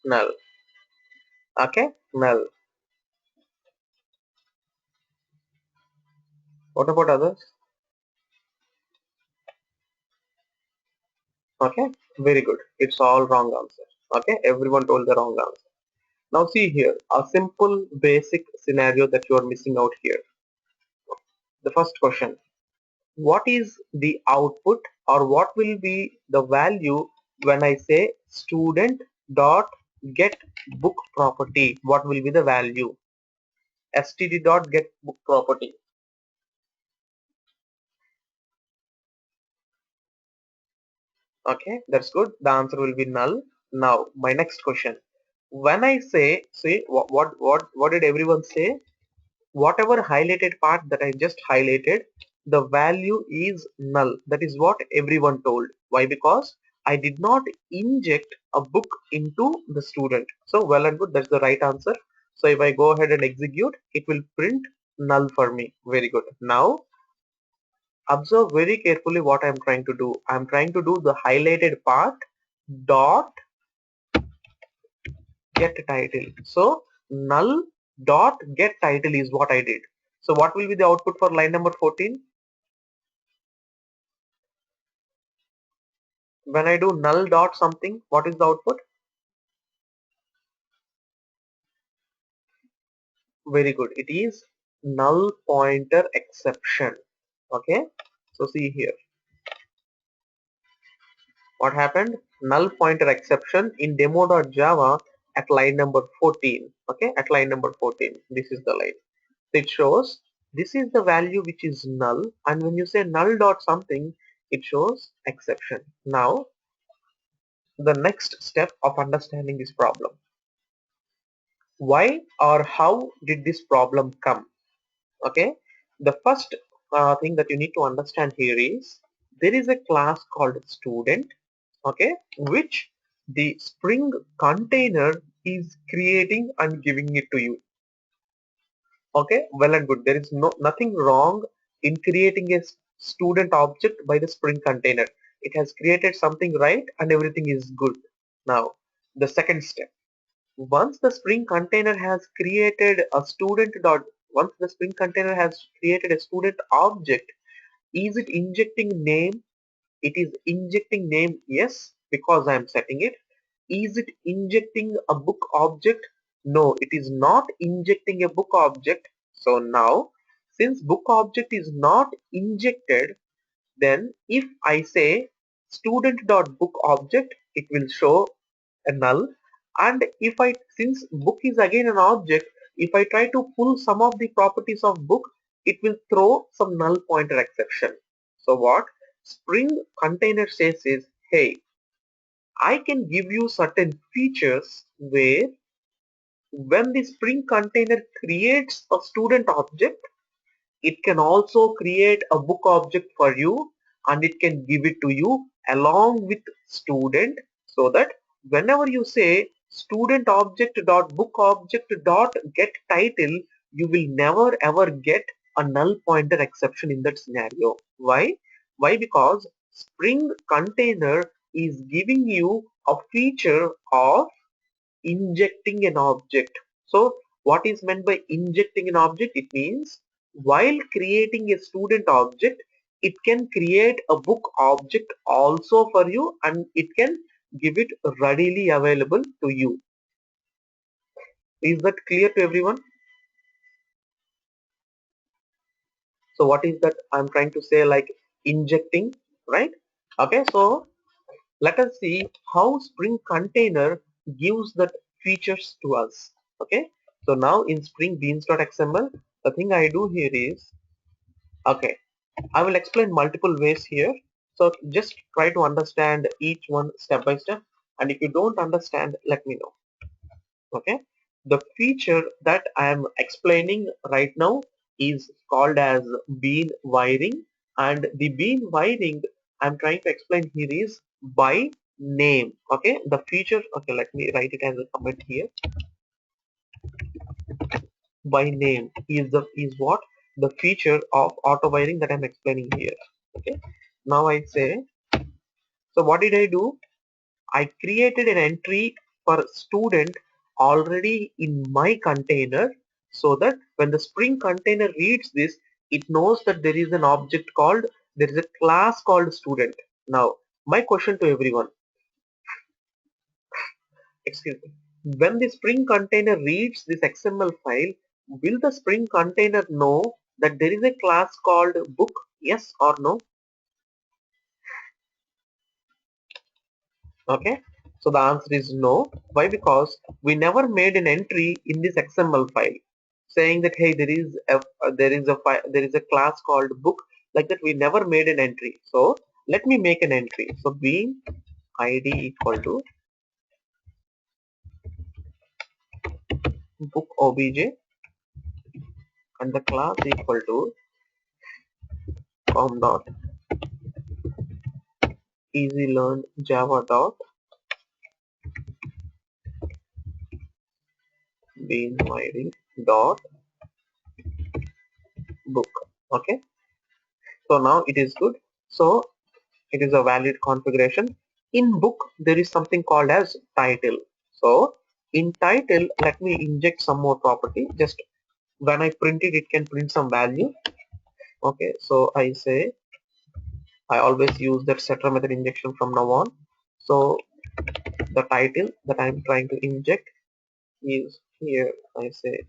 null. Okay, null. What about others? Okay, very good. It's all wrong answer. Okay, everyone told the wrong answer. Now see here, a simple basic scenario that you are missing out here. The first question, what is the output or what will be the value when I say student dot get book property? What will be the value? std dot get book property. Okay, that's good. The answer will be null. Now my next question. When I say what did everyone say? Whatever highlighted part that I just highlighted, the value is null. That is what everyone told. Why? Because I did not inject a book into the student. So well and good, that's the right answer. So if I go ahead and execute, it will print null for me. Very good. Now observe very carefully what I'm trying to do. I'm trying to do the highlighted part dot get title. So null dot get title is what I did. So what will be the output for line number 14? When I do null dot something, what is the output? Very good. It is null pointer exception. Okay. So see here. What happened? Null pointer exception in demo.java at line number 14. Okay. At line number 14. This is the line. So it shows this is the value which is null, and when you say null dot something, it shows exception. Now the next step of understanding this problem. Why or how did this problem come? Okay, the first thing that you need to understand here is there is a class called student, okay, which the Spring container is creating and giving it to you. Okay, well and good. There is nothing wrong in creating a student object by the Spring container. It has created something right and everything is good. Now the second step, once the Spring container has created a student dot once the Spring container has created a student object, is it injecting name? It is injecting name, yes, because I am setting it. Is it injecting a book object? No, it is not injecting a book object. So now, since book object is not injected, then if I say student.book object, it will show a null. And if I, since book is again an object, if I try to pull some of the properties of book, it will throw some null pointer exception. So what Spring container says is, hey, I can give you certain features where when the Spring container creates a student object, it can also create a book object for you, and it can give it to you along with student, so that whenever you say student object dot book object dot get title, you will never ever get a null pointer exception in that scenario. Why? Because Spring container is giving you a feature of injecting an object. So what is meant by injecting an object? It means while creating a student object, it can create a book object also for you, and it can give it readily available to you. Is that clear to everyone? So what is that I'm trying to say, like injecting, right? Okay, so let us see how Spring container gives that features to us. Okay, so now in Spring beans.xml, the thing I do here is, okay, I will explain multiple ways here. So just try to understand each one step by step, and if you don't understand, let me know. Okay, the feature that I am explaining right now is called as bean wiring, and the bean wiring I'm trying to explain here is by name. Okay, the feature, okay, let me write it as a comment here. By name is what the feature of auto wiring that I'm explaining here. Okay, now I say, so what did I do? I created an entry for student already in my container, so that when the Spring container reads this, it knows that there is a class called student. Now, my question to everyone, excuse me, when the Spring container reads this XML file, will the Spring container know that there is a class called book? Yes or no? Okay, so the answer is no. Why? Because we never made an entry in this XML file saying that, hey, there is a class called book. Like that, we never made an entry. So let me make an entry. So bean id equal to book obj, and the class equal to com dot easy learn java dot bean id dot book. Okay, so now it is good. So it is a valid configuration. In book there is something called as title. So in title, let me inject some more property. Just when I print it, it can print some value. Okay, so I say I always use that setter method injection from now on. So the title that I'm trying to inject is here. I say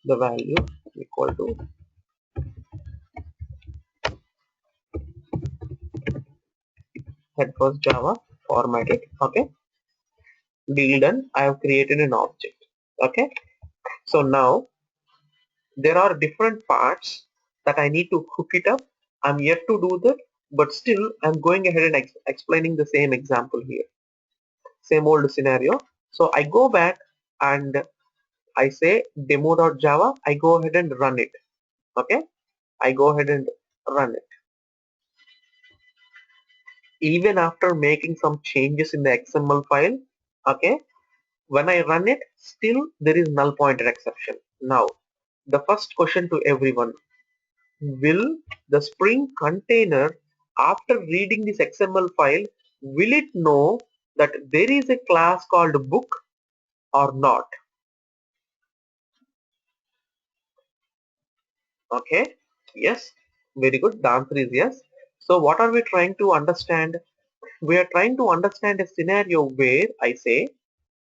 the value equal to head first Java formatted. Okay, deal done. I have created an object. Okay, so now there are different parts that I need to hook it up. I'm yet to do that, but still I'm going ahead and explaining the same example here, same old scenario. So I go back and I say demo.java. I go ahead and run it. Okay, I go ahead and run it. Even after making some changes in the XML file, okay, when I run it, still there is null pointer exception. Now the first question to everyone: will the Spring container, after reading this XML file, will it know that there is a class called book or not? Okay, yes, very good. The answer is yes. So what are we trying to understand? We are trying to understand a scenario where I say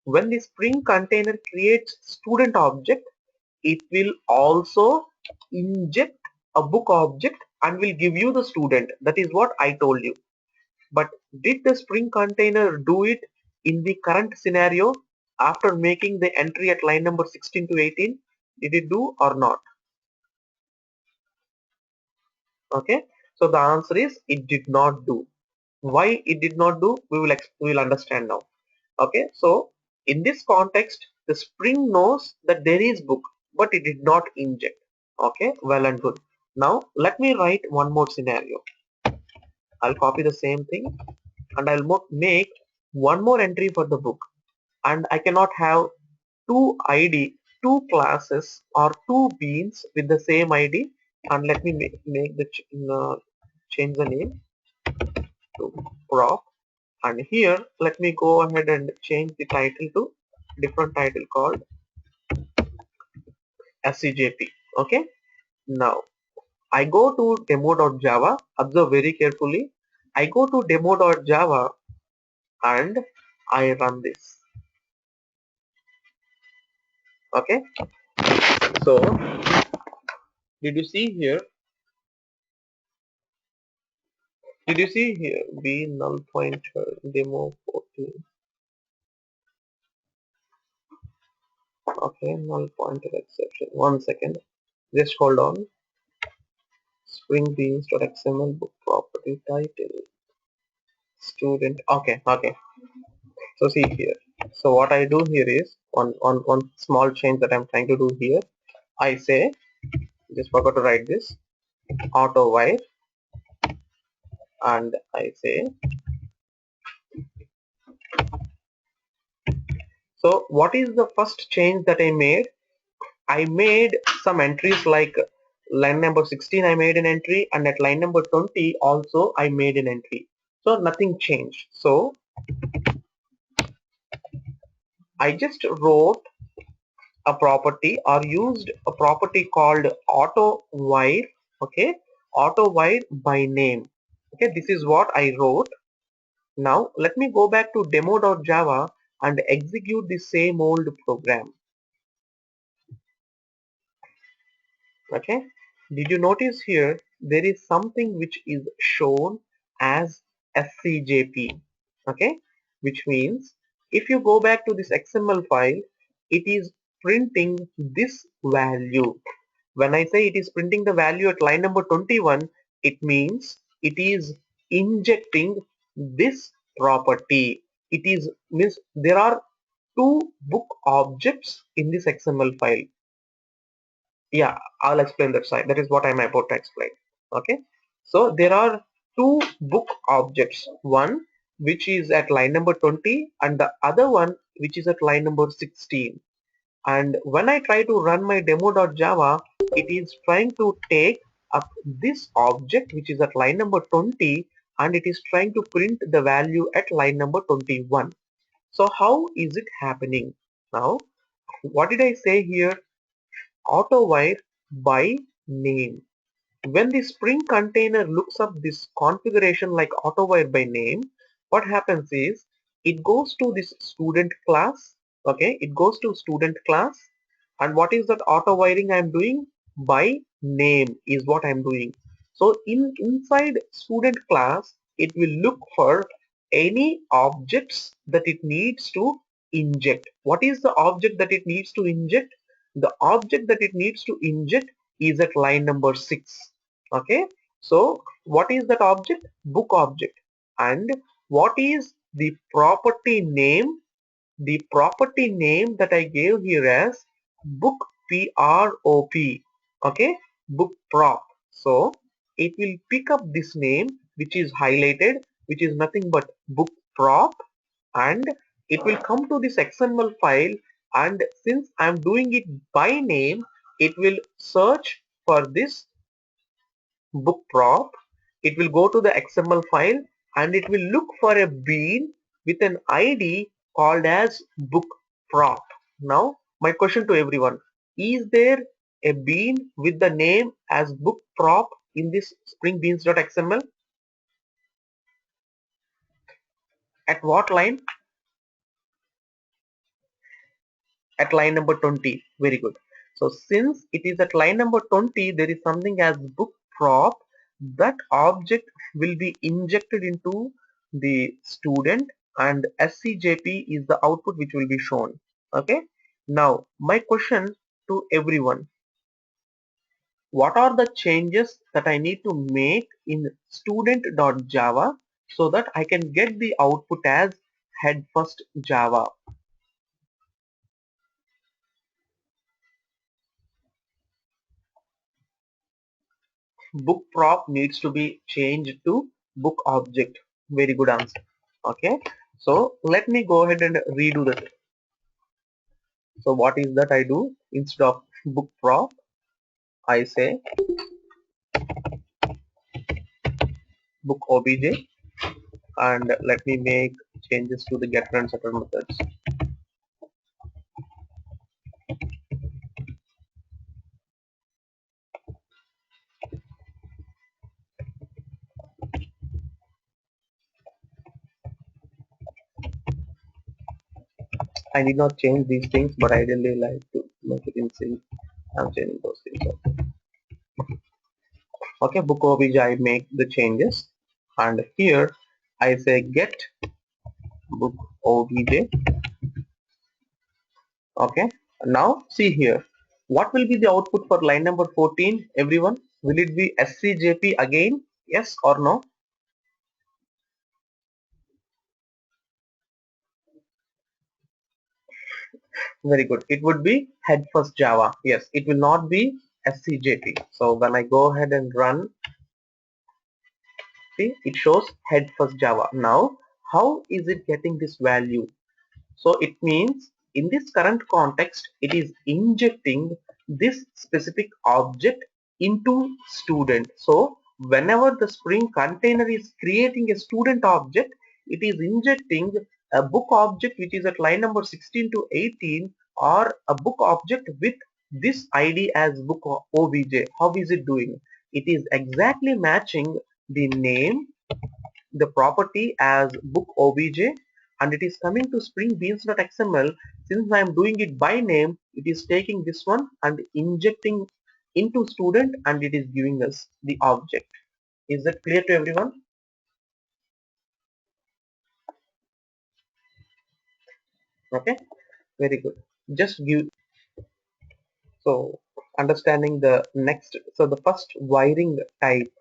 when the Spring container creates student object, it will also inject a book object and will give you the student. That is what I told you. But did the Spring container do it in the current scenario after making the entry at line number 16 to 18? Did it do or not? Okay, so the answer is it did not do. Why it did not do, we will understand now. Okay, so in this context, the Spring knows that there is book, but it did not inject. Okay, well and good. Now let me write one more scenario. I'll copy the same thing and I'll make one more entry for the book, and I cannot have two ID, two classes or two beans with the same ID. And let me make the change the name to prop, and here let me go ahead and change the title to different title called SCJP. Okay, now I go to demo.java. Observe very carefully. I go to demo.java and I run this. Okay, so did you see here? Did you see here? B null pointer demo 14. Okay, null pointer exception. 1 second. Just hold on. Spring beans.xml book property title student. Okay, okay. So see here. So what I do here is one small change that I'm trying to do here. I say, just forgot to write this, auto while, and I say, so what is the first change that I made? I made some entries like line number 16 I made an entry, and at line number 20 also I made an entry. So nothing changed. So I just wrote a property or used a property called auto while. Okay, auto while by name. Okay, this is what I wrote. Now let me go back to demo.java and execute the same old program. Okay, did you notice here there is something which is shown as scjp? Okay, which means if you go back to this XML file, it is printing this value. When I say it is printing the value at line number 21, it means it is injecting this property. It is means there are two book objects in this XML file. Yeah, I'll explain that side. That is what I'm about to explain. Okay, so there are two book objects, one which is at line number 20 and the other one which is at line number 16. And when I try to run my demo.java, it is trying to take up this object which is at line number 20, and it is trying to print the value at line number 21. So how is it happening? Now, what did I say here? Auto wire by name. When the Spring container looks up this configuration like AutoWire by name, what happens is it goes to this student class. Okay, it goes to student class, and what is that auto wiring I am doing? By name is what I am doing. So inside student class, it will look for any objects that it needs to inject. What is the object that it needs to inject? The object that it needs to inject is at line number 6. Okay, so what is that object? Book object. And what is the property name? The property name that I gave here as book prop. Okay, book prop. So it will pick up this name which is highlighted, which is nothing but book prop, and it will come to this XML file, and since I'm doing it by name, it will search for this book prop. It will go to the XML file, and it will look for a bean with an ID called as book prop. Now my question to everyone, is there a bean with the name as book prop in this springbeans.xml? At what line? At line number 20. Very good. So since it is at line number 20, there is something as book prop. That object will be injected into the student, and scjp is the output which will be shown. Okay, now my question to everyone, what are the changes that I need to make in student.java so that I can get the output as head first java? Book prop needs to be changed to book object. Very good answer. Okay, so let me go ahead and redo that. So what is that I do? Instead of book prop, I say book obj, and let me make changes to the getter and setter methods. I did not change these things, but I really like to make it in sync. I'm changing those things. Okay, book obj, I make the changes, and here I say get book obj. Okay, now see here, what will be the output for line number 14? Everyone, will it be scjp again? Yes or no? Very good, it would be head first java. Yes, it will not be scjp. So when I go ahead and run, see, it shows head first java. Now how is it getting this value? So it means in this current context, it is injecting this specific object into student. So whenever the Spring container is creating a student object, it is injecting a book object which is at line number 16 to 18, or a book object with this ID as book obj. How is it doing? It is exactly matching the name, the property as book obj, and it is coming to spring beans.xml. Since I am doing it by name, it is taking this one and injecting into student, and it is giving us the object. Is that clear to everyone? Okay, very good. Just give, so understanding the next, so the first wiring type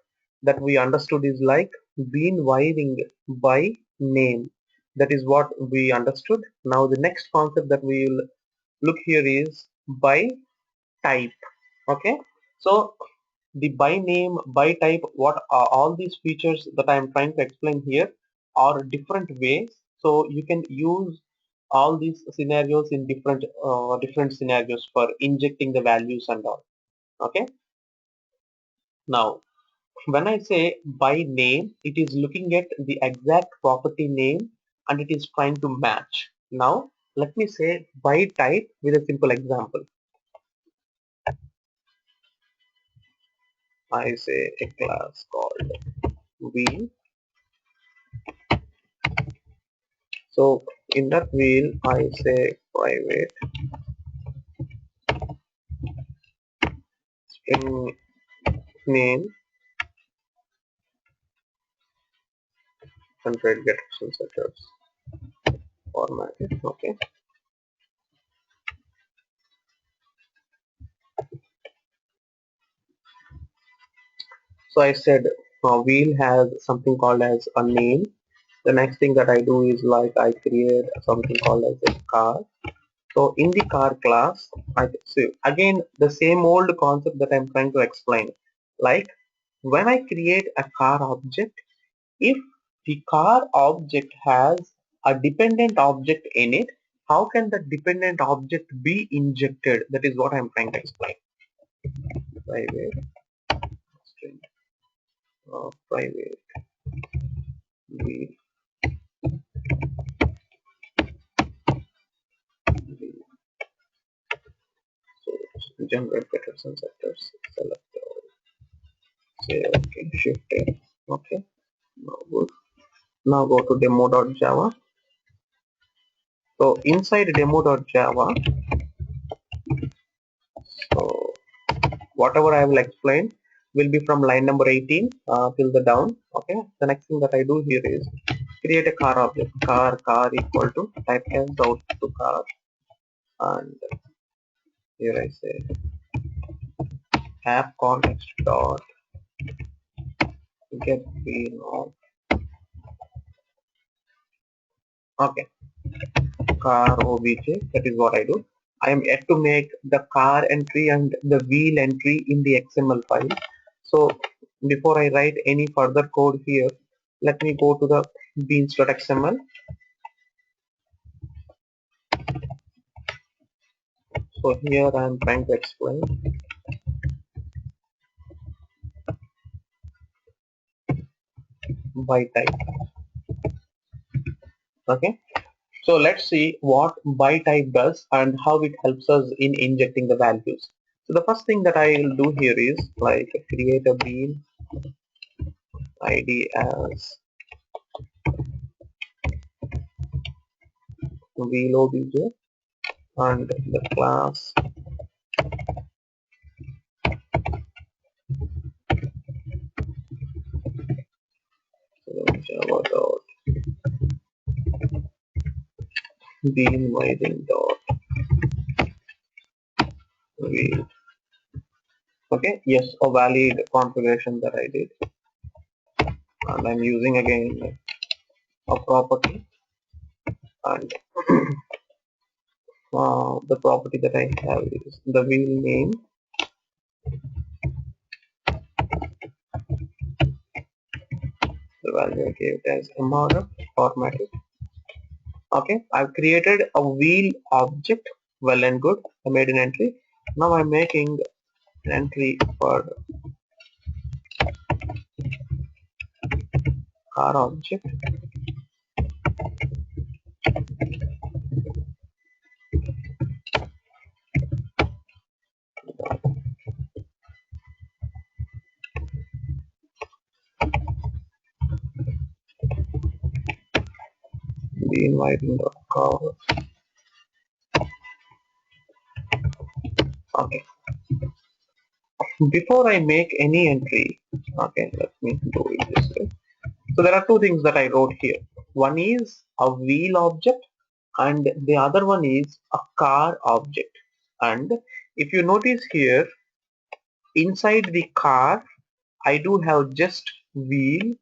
that we understood is like bean wiring by name. That is what we understood. Now the next concept that we will look here is by type. Okay, so the by name, by type, what are all these features that I am trying to explain here are different ways. So you can use all these scenarios in different scenarios for injecting the values and all. Okay. Now, when I say by name, it is looking at the exact property name and it is trying to match. Now, let me say by type with a simple example. I say a class called wheel. So in that wheel, I say private string name and get some setters formatted. Okay. So I said wheel has something called as a name. The next thing that I do is like I create something called as a car. So in the car class, I see again the same old concept that I'm trying to explain. Like when I create a car object, if the car object has a dependent object in it, how can the dependent object be injected? That is what I'm trying to explain. Private string, private wheel, wheel. So generate Peterson sectors, select all, say okay, shift A. Okay, now good. Now go to demo.java. So inside demo.java, so whatever I will explain will be from line number 18 till the down. Okay. The next thing that I do here is create a car object. Car equal to typecast out to car, and here I say app context dot get bean of. Okay. Car obj. That is what I do. I am yet to make the car entry and the wheel entry in the XML file. So before I write any further code here, let me go to the beans.xml. So here I am trying to explain by type. Okay. So let's see what by type does and how it helps us in injecting the values. So the first thing that I will do here is like create a bean id as wheel obj and the class java dot bean widen dot wheel. Okay, yes, a valid configuration that I did, and I'm using again a property, and the property that I have is the wheel name. The value I gave it as mrf formatted. Okay, I've created a wheel object. Well and good. I made an entry. Now I'm making an entry for car object. Be inviting the car. Okay. Before I make any entry, okay, let me do it this way. So there are two things that I wrote here. One is a wheel object and the other one is a car object. And if you notice here, inside the car, I do have just wheel.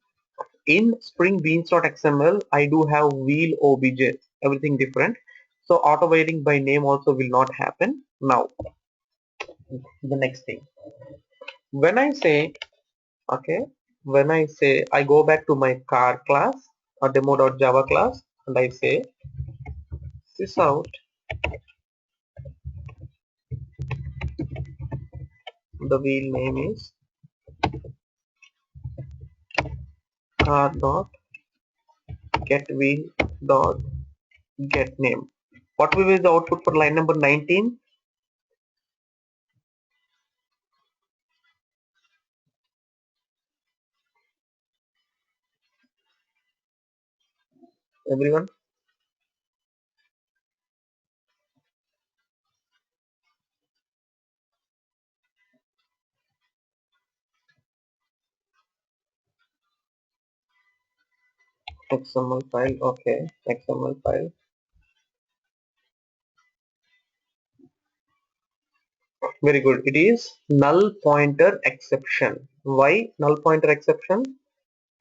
In Spring Beans.xml, I do have wheel obj, everything different. So auto waiting by name also will not happen. Now, the next thing. When I say, okay, when I say I go back to my car class or demo.java class and I say sysout the wheel name is car dot get wheel dot get name. What will be the output for line number 19? Everyone? XML file. Okay. XML file. Very good. It is null pointer exception. Why null pointer exception?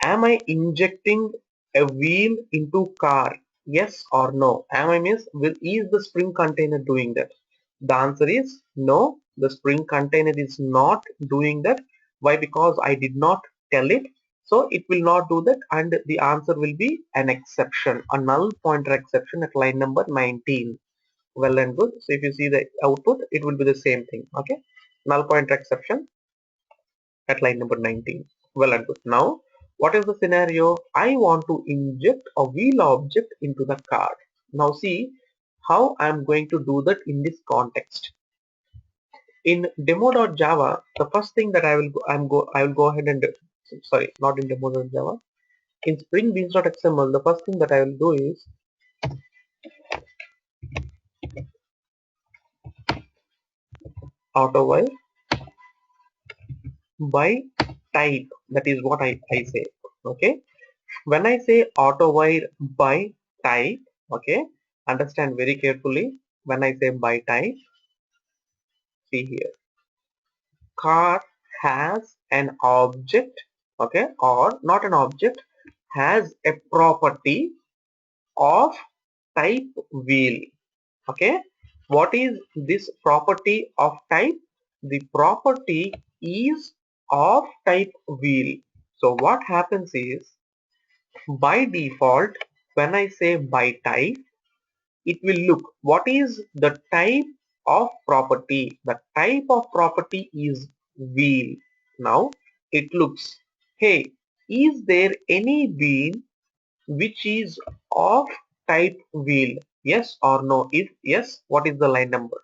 Am I injecting a wheel into car? Yes or no? Am I means is the Spring container doing that? The answer is no. The Spring container is not doing that. Why? Because I did not tell it. So it will not do that, and the answer will be an exception, a null pointer exception at line number 19. Well and good. So if you see the output, it will be the same thing. Okay. Null pointer exception at line number 19. Well and good. Now, what is the scenario? I want to inject a wheel object into the car. Now see how I am going to do that in this context. In demo.java, the first thing that I will go ahead and sorry, not in demo.java. In Spring Beans.xml, the first thing that I will do is auto while by type. That is what I say. Okay. When I say auto while by type, okay, understand very carefully. When I say by type, see here, car has an object, okay, or not an object, has a property of type wheel. Okay, what is this property of type? The property is of type wheel. So what happens is, by default, when I say by type, it will look what is the type of property. The type of property is wheel. Now it looks, hey, is there any wheel which is of type wheel? Yes or no? If yes, what is the line number?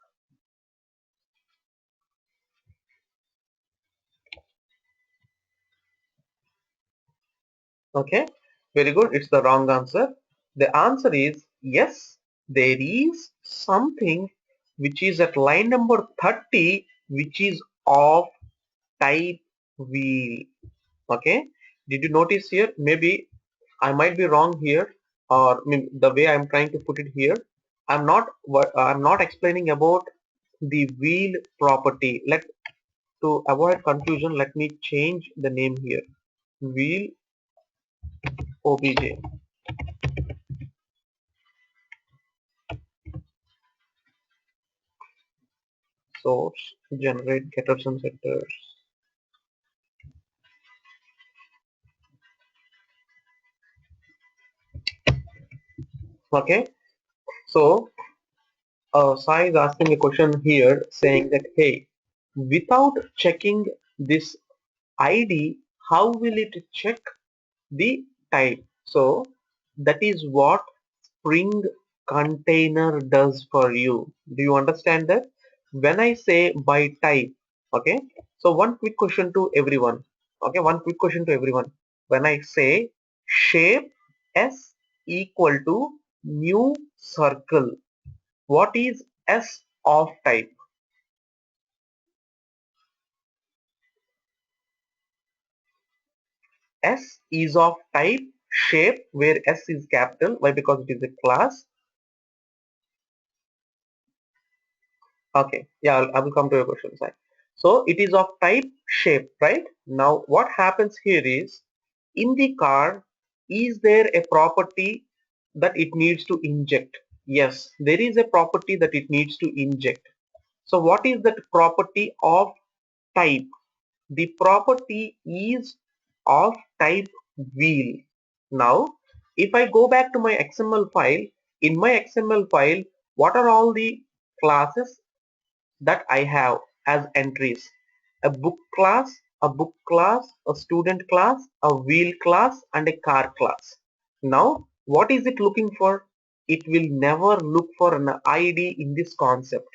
Okay, very good. It's the wrong answer. The answer is yes, there is something which is at line number 30 which is of type wheel. Okay, did you notice here? Maybe I might be wrong here, or the way I'm trying to put it here, I'm not explaining about the wheel property. Let To avoid confusion, let me change the name here. Wheel obj. Source generate getters and setters. Okay, so Sai is asking a question here saying that, hey, without checking this ID, how will it check the type? So that is what Spring container does for you. Do you understand that? When I say by type, okay, so one quick question to everyone. Okay, one quick question to everyone. When I say shape S equal to new circle, what is S of type? S is of type shape, where S is capital. Why? Because it is a class. Okay, yeah, I will come to your question, side. So it is of type shape, right? Now what happens here is, in the car, is there a property that it needs to inject? Yes, there is a property that it needs to inject. So what is that property of type? The property is of type wheel. Now if I go back to my XML file, in my XML file, what are all the classes that I have as entries? a book class, a book class, a student class, a wheel class, and a car class. Now, what is it looking for? It will never look for an ID in this concept.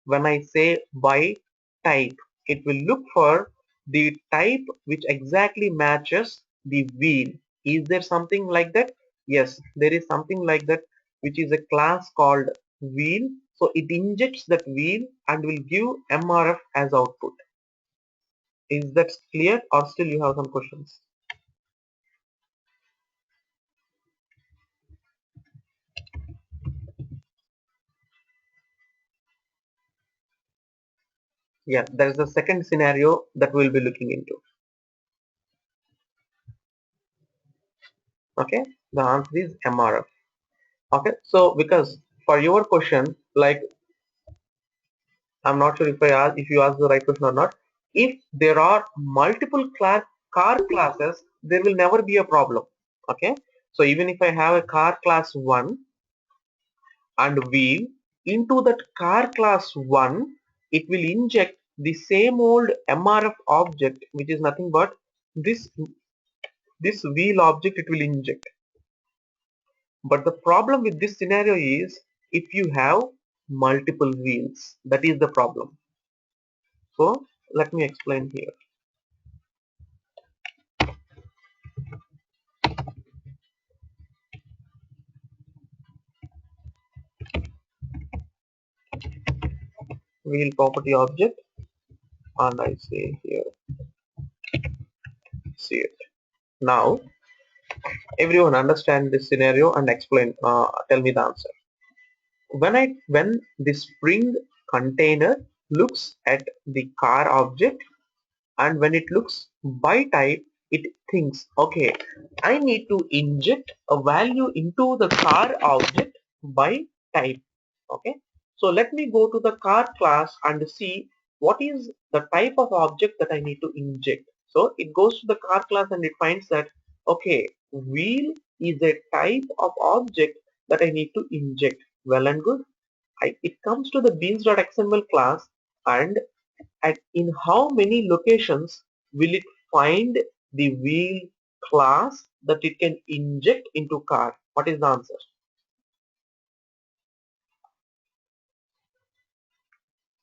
When I say by type, it will look for the type which exactly matches the wheel. Is there something like that? Yes, there is something like that, which is a class called wheel. So it injects that wheel and will give MRF as output. Is that clear or still you have some questions? Yeah, there is a second scenario that we'll be looking into. Okay, the answer is MRF. Okay, so because for your question, like I'm not sure if if you asked the right question or not. If there are multiple car classes, there will never be a problem. Okay, so even if I have a car class 1 and wheel, into that car class 1, it will inject the same old MRF object, which is nothing but this this wheel object it will inject. But the problem with this scenario is if you have multiple wheels, that is the problem. So let me explain here. Wheel property object, and I say here see it. Now everyone understand this scenario and explain tell me the answer. When the Spring container looks at the car object, and when it looks by type, it thinks, okay, I need to inject a value into the car object by type. Okay, so let me go to the car class and see what is the type of object that I need to inject. So it goes to the car class and it finds that, okay, wheel is a type of object that I need to inject. Well and good. It comes to the beans.xml class, and in how many locations will it find the wheel class that it can inject into car? What is the answer?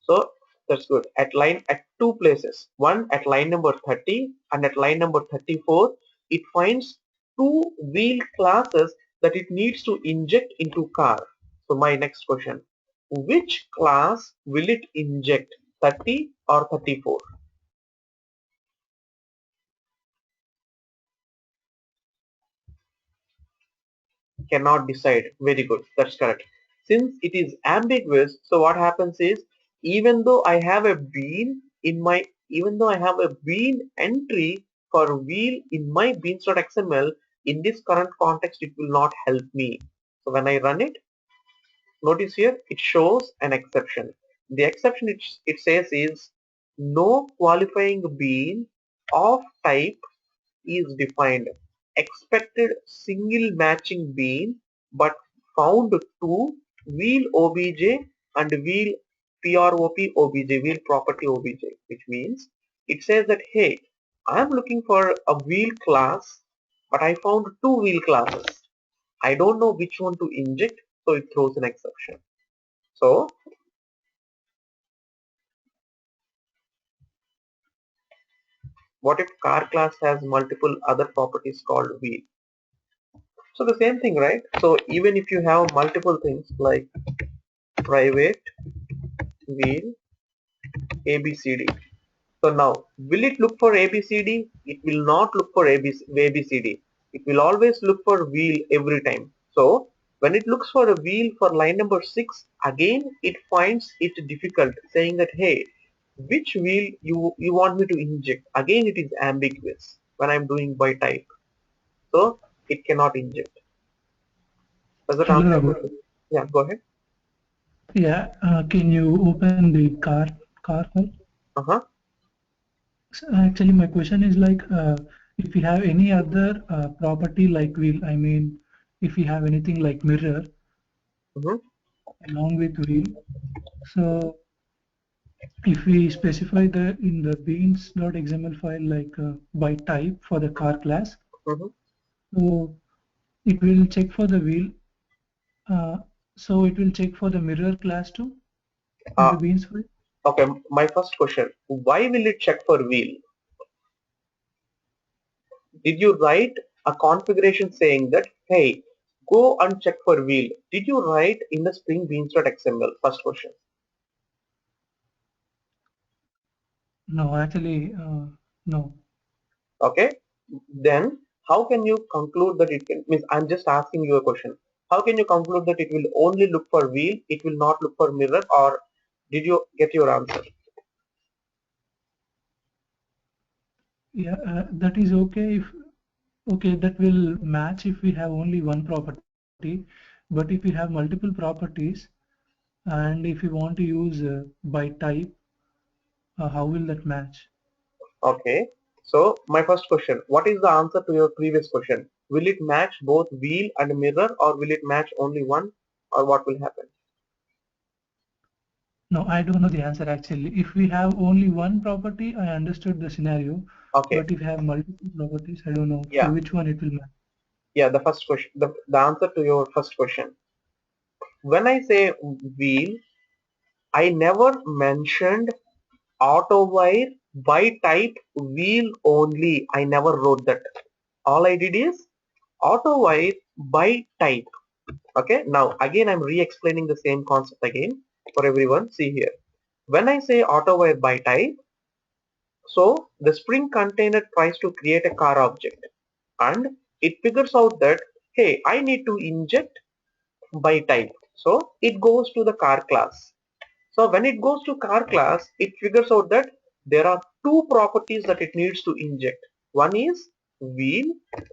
So that's good. At two places, one at line number 30 and at line number 34, it finds two wheel classes that it needs to inject into car. So my next question, which class will it inject, 30 or 34? Cannot decide. Very good, that's correct. Since it is ambiguous, so what happens is, even though I have a bean in my even though I have a bean entry for wheel in my beans.xml, in this current context it will not help me. So when I run it, notice here it shows an exception. The exception it says is no qualifying bean of type is defined. Expected single matching bean, but found two wheel obj and wheel prop obj, wheel property obj, which means it says that, hey, I am looking for a wheel class, but I found two wheel classes. I don't know which one to inject, so it throws an exception. So what if car class has multiple other properties called wheel? So the same thing, right? So even if you have multiple things like private wheel ABCD. So now, will it look for ABCD? It will not look for ABCD. It will always look for wheel every time. So when it looks for a wheel for line number 6, again it finds it difficult, saying that, hey, which wheel you want me to inject? Again it is ambiguous when I'm doing by type. So it cannot inject. Does that Hello, answer your Raghu. question? Yeah, go ahead. Yeah, can you open the car file? Uh-huh. So, actually, my question is like, if you have any other property like wheel, I mean, if you have anything like mirror Mm-hmm. along with wheel, so if we specify the in the beans.xml file like by type for the car class, Mhm. so it will check for the wheel. Uh, so it will check for the mirror class too in Uh, the beans file. okay, my first question, why will it check for wheel? Did you write a configuration saying that, hey, go and check for wheel? Did you write in the Spring Beans.xml? First question. No, actually, no. Okay, then how can you conclude that it can, means I'm just asking you a question. How can you conclude that it will only look for wheel, it will not look for mirror, or did you get your answer? Yeah, that is okay if okay, that will match if we have only one property. But if we have multiple properties and if we want to use by type, how will that match? Okay, so my first question, what is the answer to your previous question? Will it match both wheel and mirror, or will it match only one, or what will happen? No, I don't know the answer actually. If we have only one property, I understood the scenario. Okay, But if we have multiple properties, I don't know for yeah, which one it will match. yeah, the first question, the answer to your first question. When I say wheel, I never mentioned AutoWire by type wheel only. I never wrote that. All I did is AutoWire by type. Okay, now again I'm re-explaining the same concept again for everyone. See here. When I say AutoWire by type, so the Spring container tries to create a car object and it figures out that, hey, I need to inject by type. So it goes to the car class. So when it goes to car class, it figures out that there are two properties that it needs to inject. One is wheel,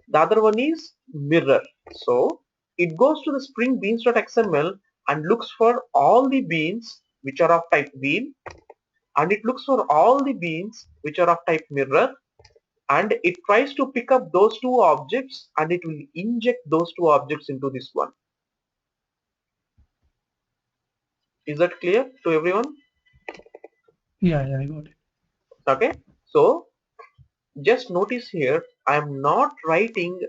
the other one is mirror. So it goes to the Spring Beans.xml and looks for all the beans which are of type wheel, and it looks for all the beans which are of type mirror, and it tries to pick up those two objects and it will inject those two objects into this one. Is that clear to everyone? Yeah, I got it. Okay. So just notice here, I'm not writing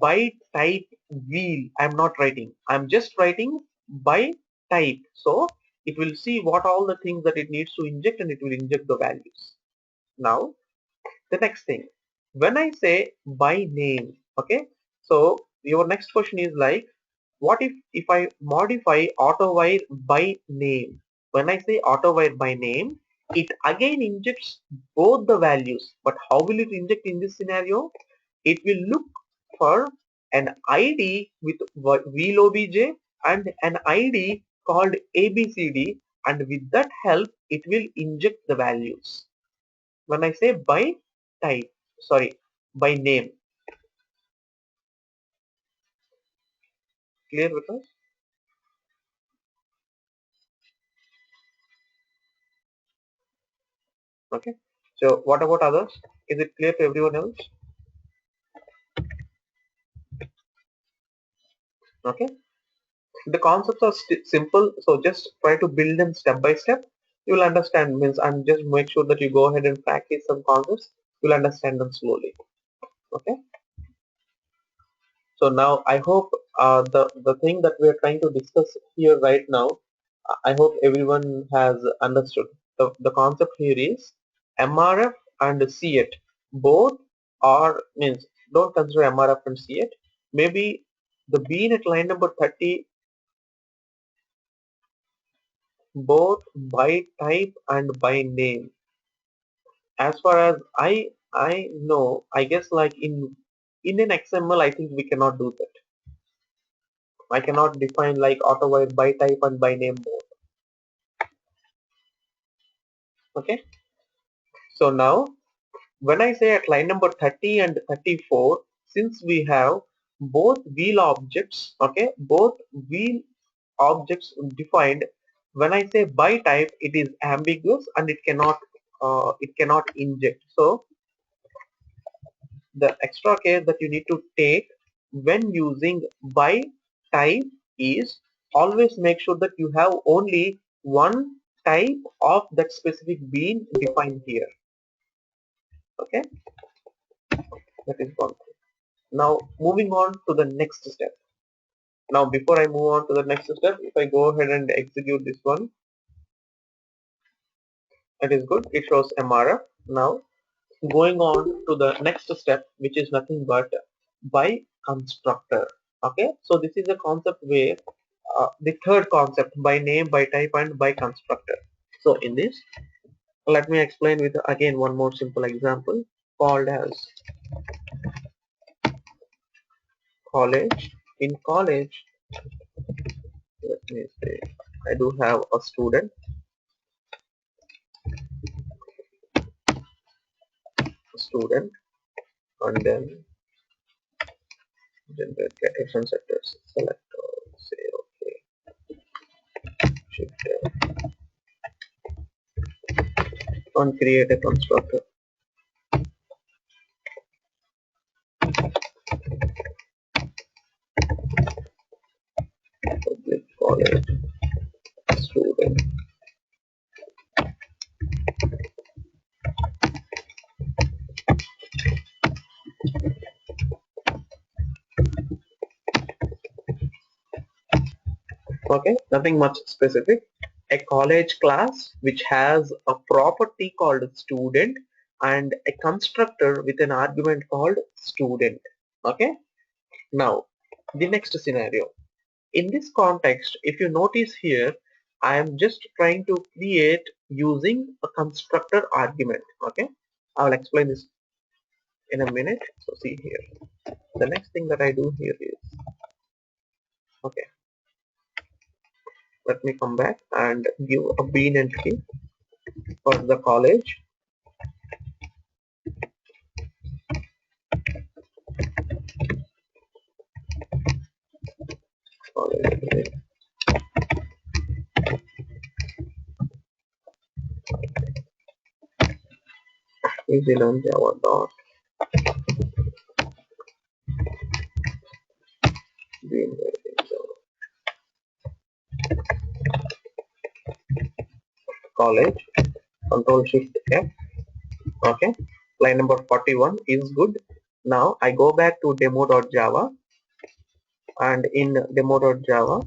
by type wheel. I'm not writing. I'm just writing by type. So it will see what all the things that it needs to inject and it will inject the values. Now, the next thing, when I say by name, okay, so your next question is like, what if I modify AutoWire by name? When I say AutoWire by name, it again injects both the values. But how will it inject in this scenario? It will look for an ID with wheel obj and an ID called ABCD, and with that help, it will inject the values. When I say by type, sorry, by name, clear with us? Okay. So what about others? Is it clear to everyone else? Okay. The concepts are simple, so just try to build them step by step. You will understand, means, and just make sure that you go ahead and practice some concepts. You'll understand them slowly. Okay. So now I hope the thing that we are trying to discuss here right now, I hope everyone has understood. The concept here is MRF and CET. Both are, means, don't consider MRF and CET. Maybe the bean at line number 30, both by type and by name. As far as I know, I guess like in an XML, I think we cannot do that. I cannot define like AutoWire by type and by name both. Okay. So now when I say at line number 30 and 34, since we have both wheel objects, okay, both wheel objects defined, when I say by type, it is ambiguous and it cannot inject. So the extra care that you need to take when using by type is always make sure that you have only one type of that specific bean defined here. Okay, that is one thing. Now moving on to the next step. Now before I move on to the next step, if I go ahead and execute this one, that is good. It shows MRF. Now going on to the next step, which is nothing but by constructor. Okay, so this is a concept where the third concept, by name, by type, and by constructor. So in this, let me explain with again one more simple example called as college. In college, let me say I do have a student, and then generate categories and sectors. Select say okay, shift and create a constructor. Public college student. Okay, nothing much specific. A college class which has a property called student and a constructor with an argument called student. Okay, now the next scenario. In this context, if you notice here, I am just trying to create using a constructor argument. Okay, I will explain this in a minute. So see here, the next thing that I do here is, okay, let me come back and give a bean entry for the college. College New Zealand Java dot bean college. Control Shift F. Okay, line number 41 is good. Now I go back to demo.java, and in demo.java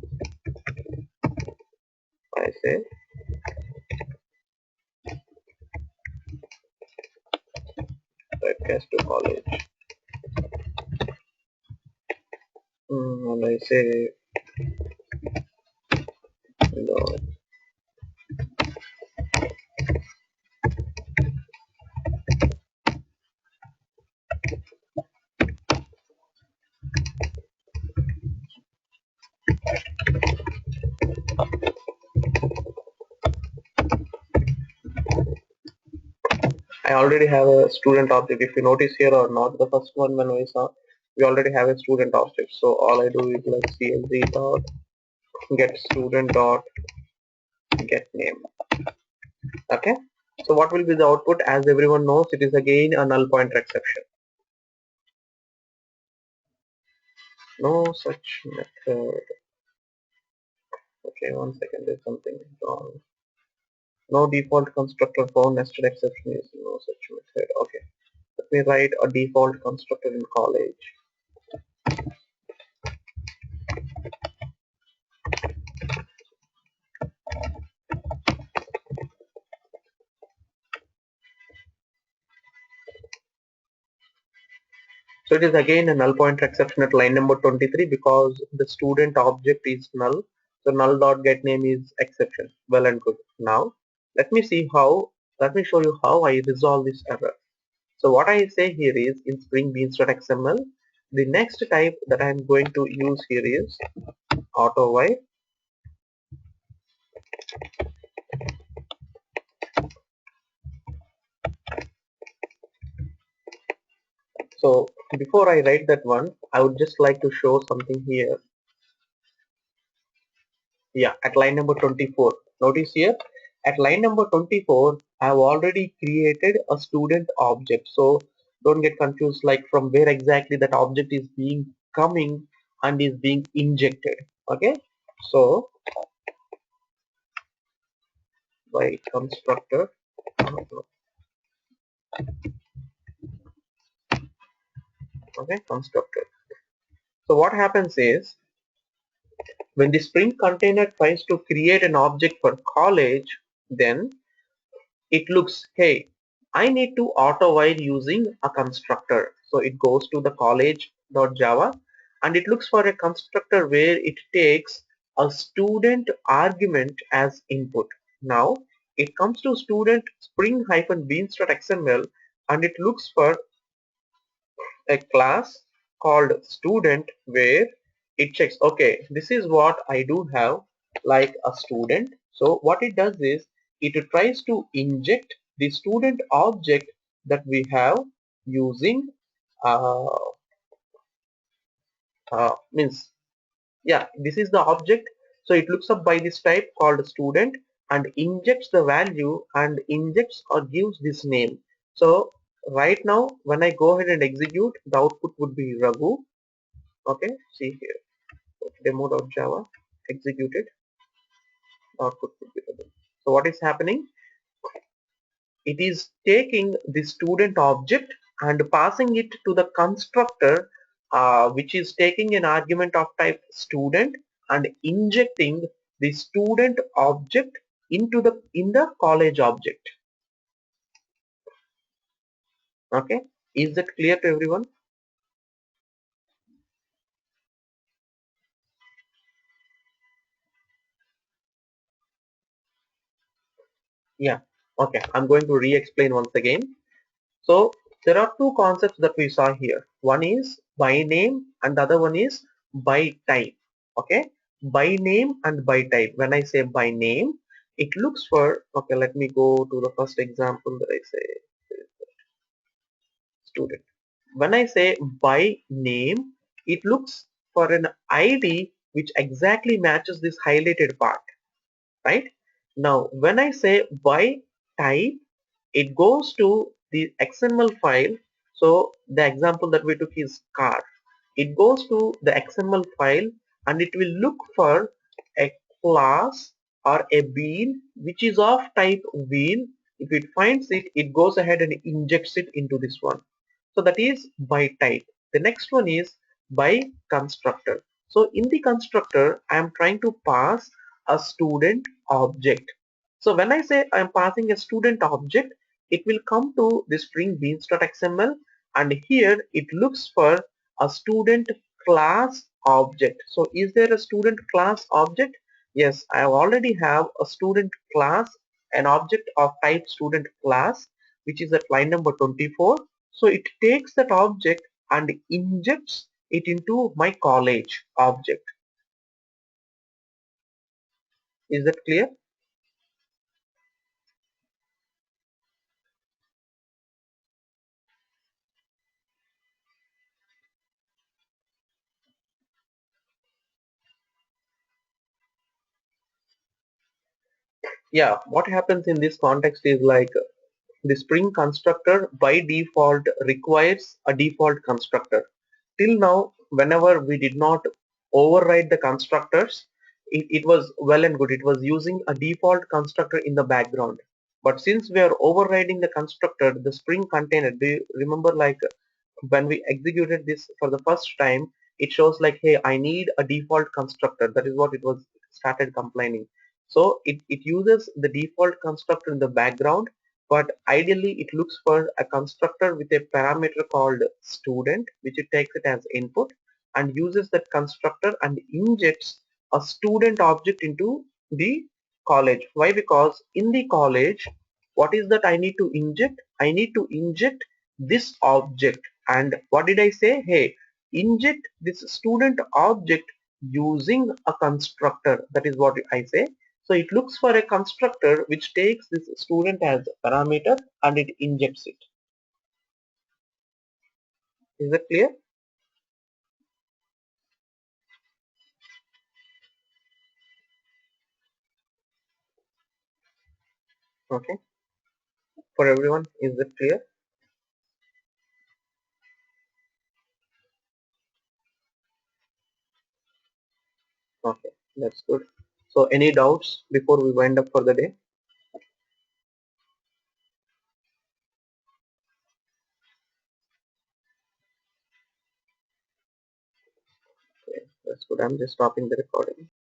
I say typecast to college, and I say no. I already have a student object. If you notice here or not, the first one when we saw, we already have a student object. So all I do is like clz dot get student dot get name. Okay. So what will be the output? As everyone knows, it is again a null pointer exception. No such method. Okay, one second. There's something wrong. No default constructor for nested exception is no such method. Okay. Let me write a default constructor in college. So it is again a null pointer exception at line number 23 because the student object is null. So null dot get name is exception. Well and good. Now let me see how. Let me show you how I resolve this error. So what I say here is in Spring Beans.xml, the next type that I am going to use here is auto while. So before I write that one, I would just like to show something here. Yeah, at line number 24. Notice here, at line number 24, I have already created a student object. So don't get confused like from where exactly that object is being coming and is being injected. Okay, so by constructor. Okay, constructor. So what happens is when the Spring container tries to create an object for college, then it looks, hey, I need to auto while using a constructor. So it goes to the college.java and it looks for a constructor where it takes a student argument as input. Now it comes to student spring-beans.xml and it looks for a class called student where it checks, okay, this is what I do have like a student. So what it does is it tries to inject the student object that we have using uh, means yeah, this is the object. So it looks up by this type called student and injects the value and injects or gives this name. So right now when I go ahead and execute, the output would be Raghu. Okay, see here, demo.java, executed, output would be Raghu. So what is happening? It is taking the student object and passing it to the constructor, which is taking an argument of type student and injecting the student object into the in the college object. Okay, is that clear to everyone? Yeah. Okay, I'm going to re-explain once again. So there are two concepts that we saw here. One is by name and the other one is by type. Okay, by name and by type. When I say by name, it looks for, okay, let me go to the first example that I say student. When I say by name, it looks for an ID which exactly matches this highlighted part, right? Now, when I say by type, it goes to the XML file. So the example that we took is car. It goes to the XML file and it will look for a class or a bean which is of type bean. If it finds it, it goes ahead and injects it into this one. So that is by type. The next one is by constructor. So in the constructor, I am trying to pass a student object. So when I say I am passing a student object, it will come to the string beans.xml and here it looks for a student class object. So is there a student class object? Yes, I already have a student class, an object of type student class, which is at line number 24. So it takes that object and injects it into my college object. Is that clear? Yeah, what happens in this context is like the Spring constructor by default requires a default constructor. Till now, whenever we did not override the constructors, it was well and good. It was using a default constructor in the background. But since we are overriding the constructor, the Spring container, do you remember like when we executed this for the first time, it shows like, hey, I need a default constructor. That is what it was started complaining. So it uses the default constructor in the background, but ideally it looks for a constructor with a parameter called student, which it takes it as input and uses that constructor and injects a student object into the college. Why? Because in the college, what is that I need to inject? I need to inject this object. And what did I say? Hey, inject this student object using a constructor. That is what I say. So it looks for a constructor which takes this student as a parameter and it injects it. Is that clear? Okay. For everyone, is that clear? Okay, that's good. So any doubts before we wind up for the day? That's good. I'm just stopping the recording.